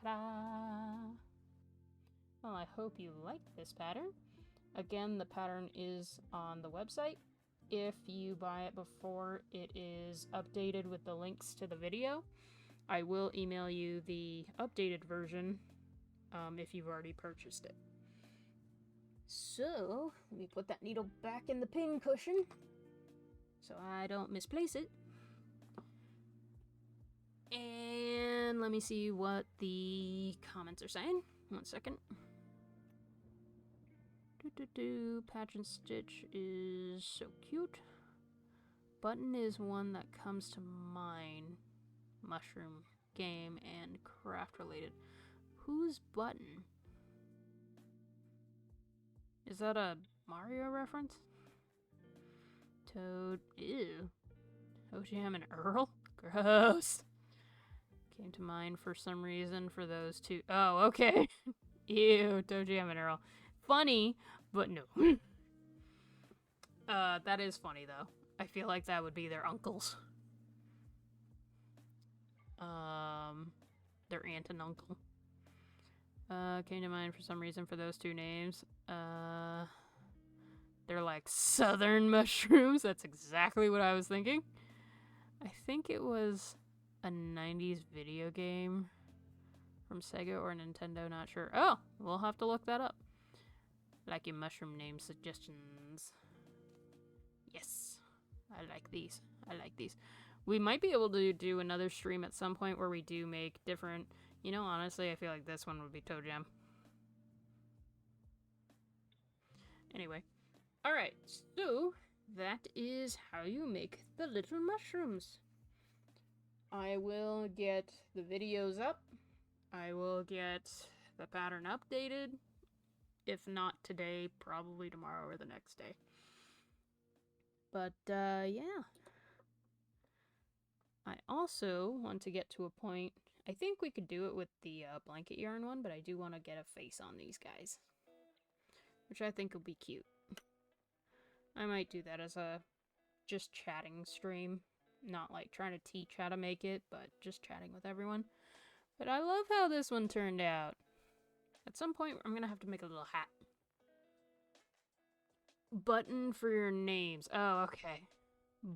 Ta-da! Well, I hope you liked this pattern. Again, the pattern is on the website. If you buy it before it is updated with the links to the video, I will email you the updated version if you've already purchased it. So, let me put that needle back in the pin cushion so I don't misplace it. And let me see what the comments are saying. 1 second. Patch and stitch is so cute. Button is one that comes to mind. Mushroom game and craft related. Who's Button? Is that a Mario reference? Toad. Ew. Toe Jam and Earl? Gross. Came to mind for some reason for those two. Oh, okay. Ew, Toe Jam and Earl. Funny, but no. That is funny though. I feel like that would be their uncles. Their aunt and uncle. Came to mind for some reason for those two names. They're like southern mushrooms. That's exactly what I was thinking. I think it was a 90s video game from Sega or Nintendo, not sure. Oh, we'll have to look that up. Like your mushroom name suggestions. Yes, I like these. I like these. We might be able to do another stream at some point where we do make different... You know, honestly, I feel like this one would be Toe Jam. Anyway. Alright, so that is how you make the little mushrooms. I will get the videos up. I will get the pattern updated. If not today, probably tomorrow or the next day. But, yeah. I also want to get to a point... I think we could do it with the blanket yarn one, but I do want to get a face on these guys. Which I think would be cute. I might do that as a just chatting stream. Not like trying to teach how to make it, but just chatting with everyone. But I love how this one turned out. At some point, I'm going to have to make a little hat. Button for your names. Oh, okay.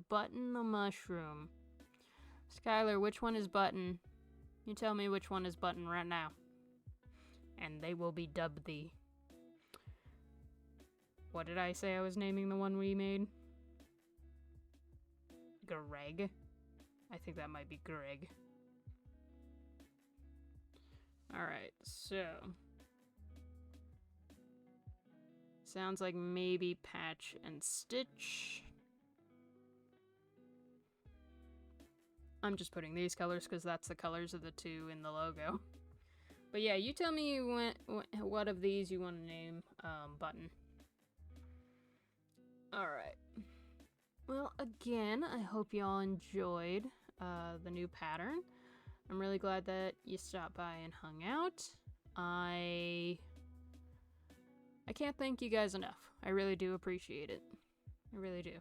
Button the mushroom. Skylar, which one is Button? You tell me which one is Button right now. And they will be dubbed the... What did I say I was naming the one we made? Greg? I think that might be Greg. Alright, so... Sounds like maybe Patch and Stitch. I'm just putting these colors because that's the colors of the two in the logo. But yeah, you tell me what of these you want to name Button. Alright. Well, again, I hope y'all enjoyed the new pattern. I'm really glad that you stopped by and hung out. I can't thank you guys enough. I really do appreciate it. I really do.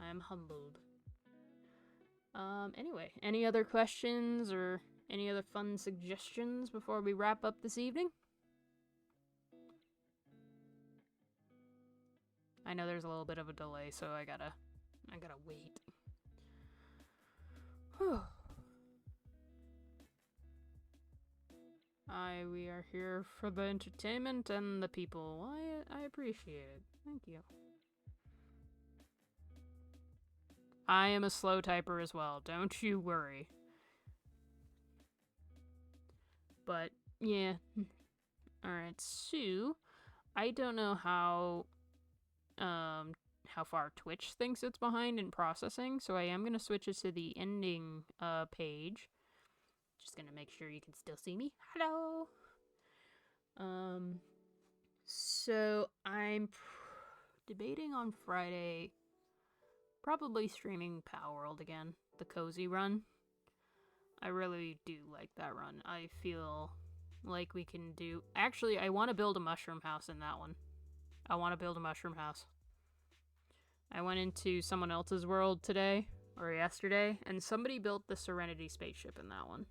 I am humbled. Anyway, any other questions or any other fun suggestions before we wrap up this evening? I know there's a little bit of a delay, so I gotta wait. Whew. We are here for the entertainment and the people. I appreciate it. Thank you. I am a slow typer as well, don't you worry. But, yeah. Alright, so, I don't know how far Twitch thinks it's behind in processing, so I am going to switch it to the ending page. Just going to make sure you can still see me. Hello! So, I'm debating on Friday... Probably streaming Power World again, the cozy run. I really do like that run. I feel like we can do... Actually, I want to build a mushroom house in that one. I want to build a mushroom house. I went into someone else's world today, or yesterday, and somebody built the Serenity spaceship in that one.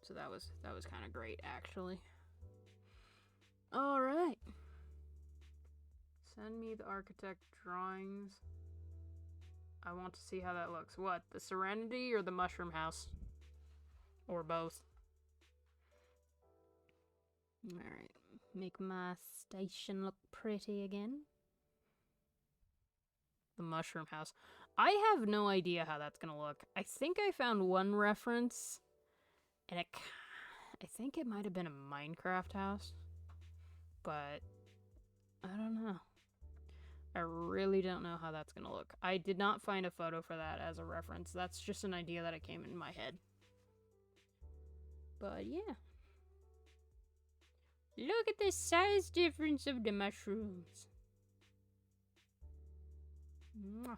So that was kind of great, actually. Alright. Send me the architect drawings. I want to see how that looks. What, the Serenity or the mushroom house? Or both? Alright, make my station look pretty again. The mushroom house. I have no idea how that's gonna look. I think I found one reference, and I think it might have been a Minecraft house, but I don't know. I really don't know how that's gonna look. I did not find a photo for that as a reference. That's just an idea that came in my head. But yeah. Look at the size difference of the mushrooms. Mwah.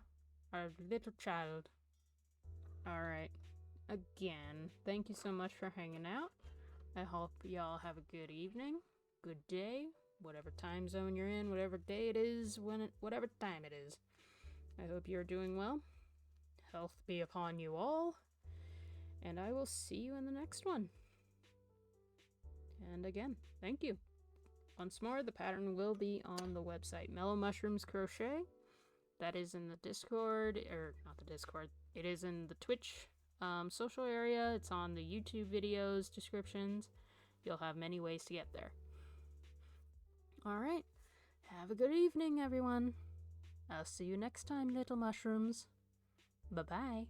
Our little child. Alright. Again, thank you so much for hanging out. I hope y'all have a good evening, good day, whatever time zone you're in, whatever day it is, whatever time it is. I hope you're doing well. Health be upon you all. And I will see you in the next one. And again, thank you. Once more, the pattern will be on the website, MellowMushroomsCrochet. That is in the Discord, or not the Discord, it is in the Twitch social area. It's on the YouTube videos, descriptions. You'll have many ways to get there. Alright, have a good evening, everyone. I'll see you next time, little mushrooms. Bye-bye.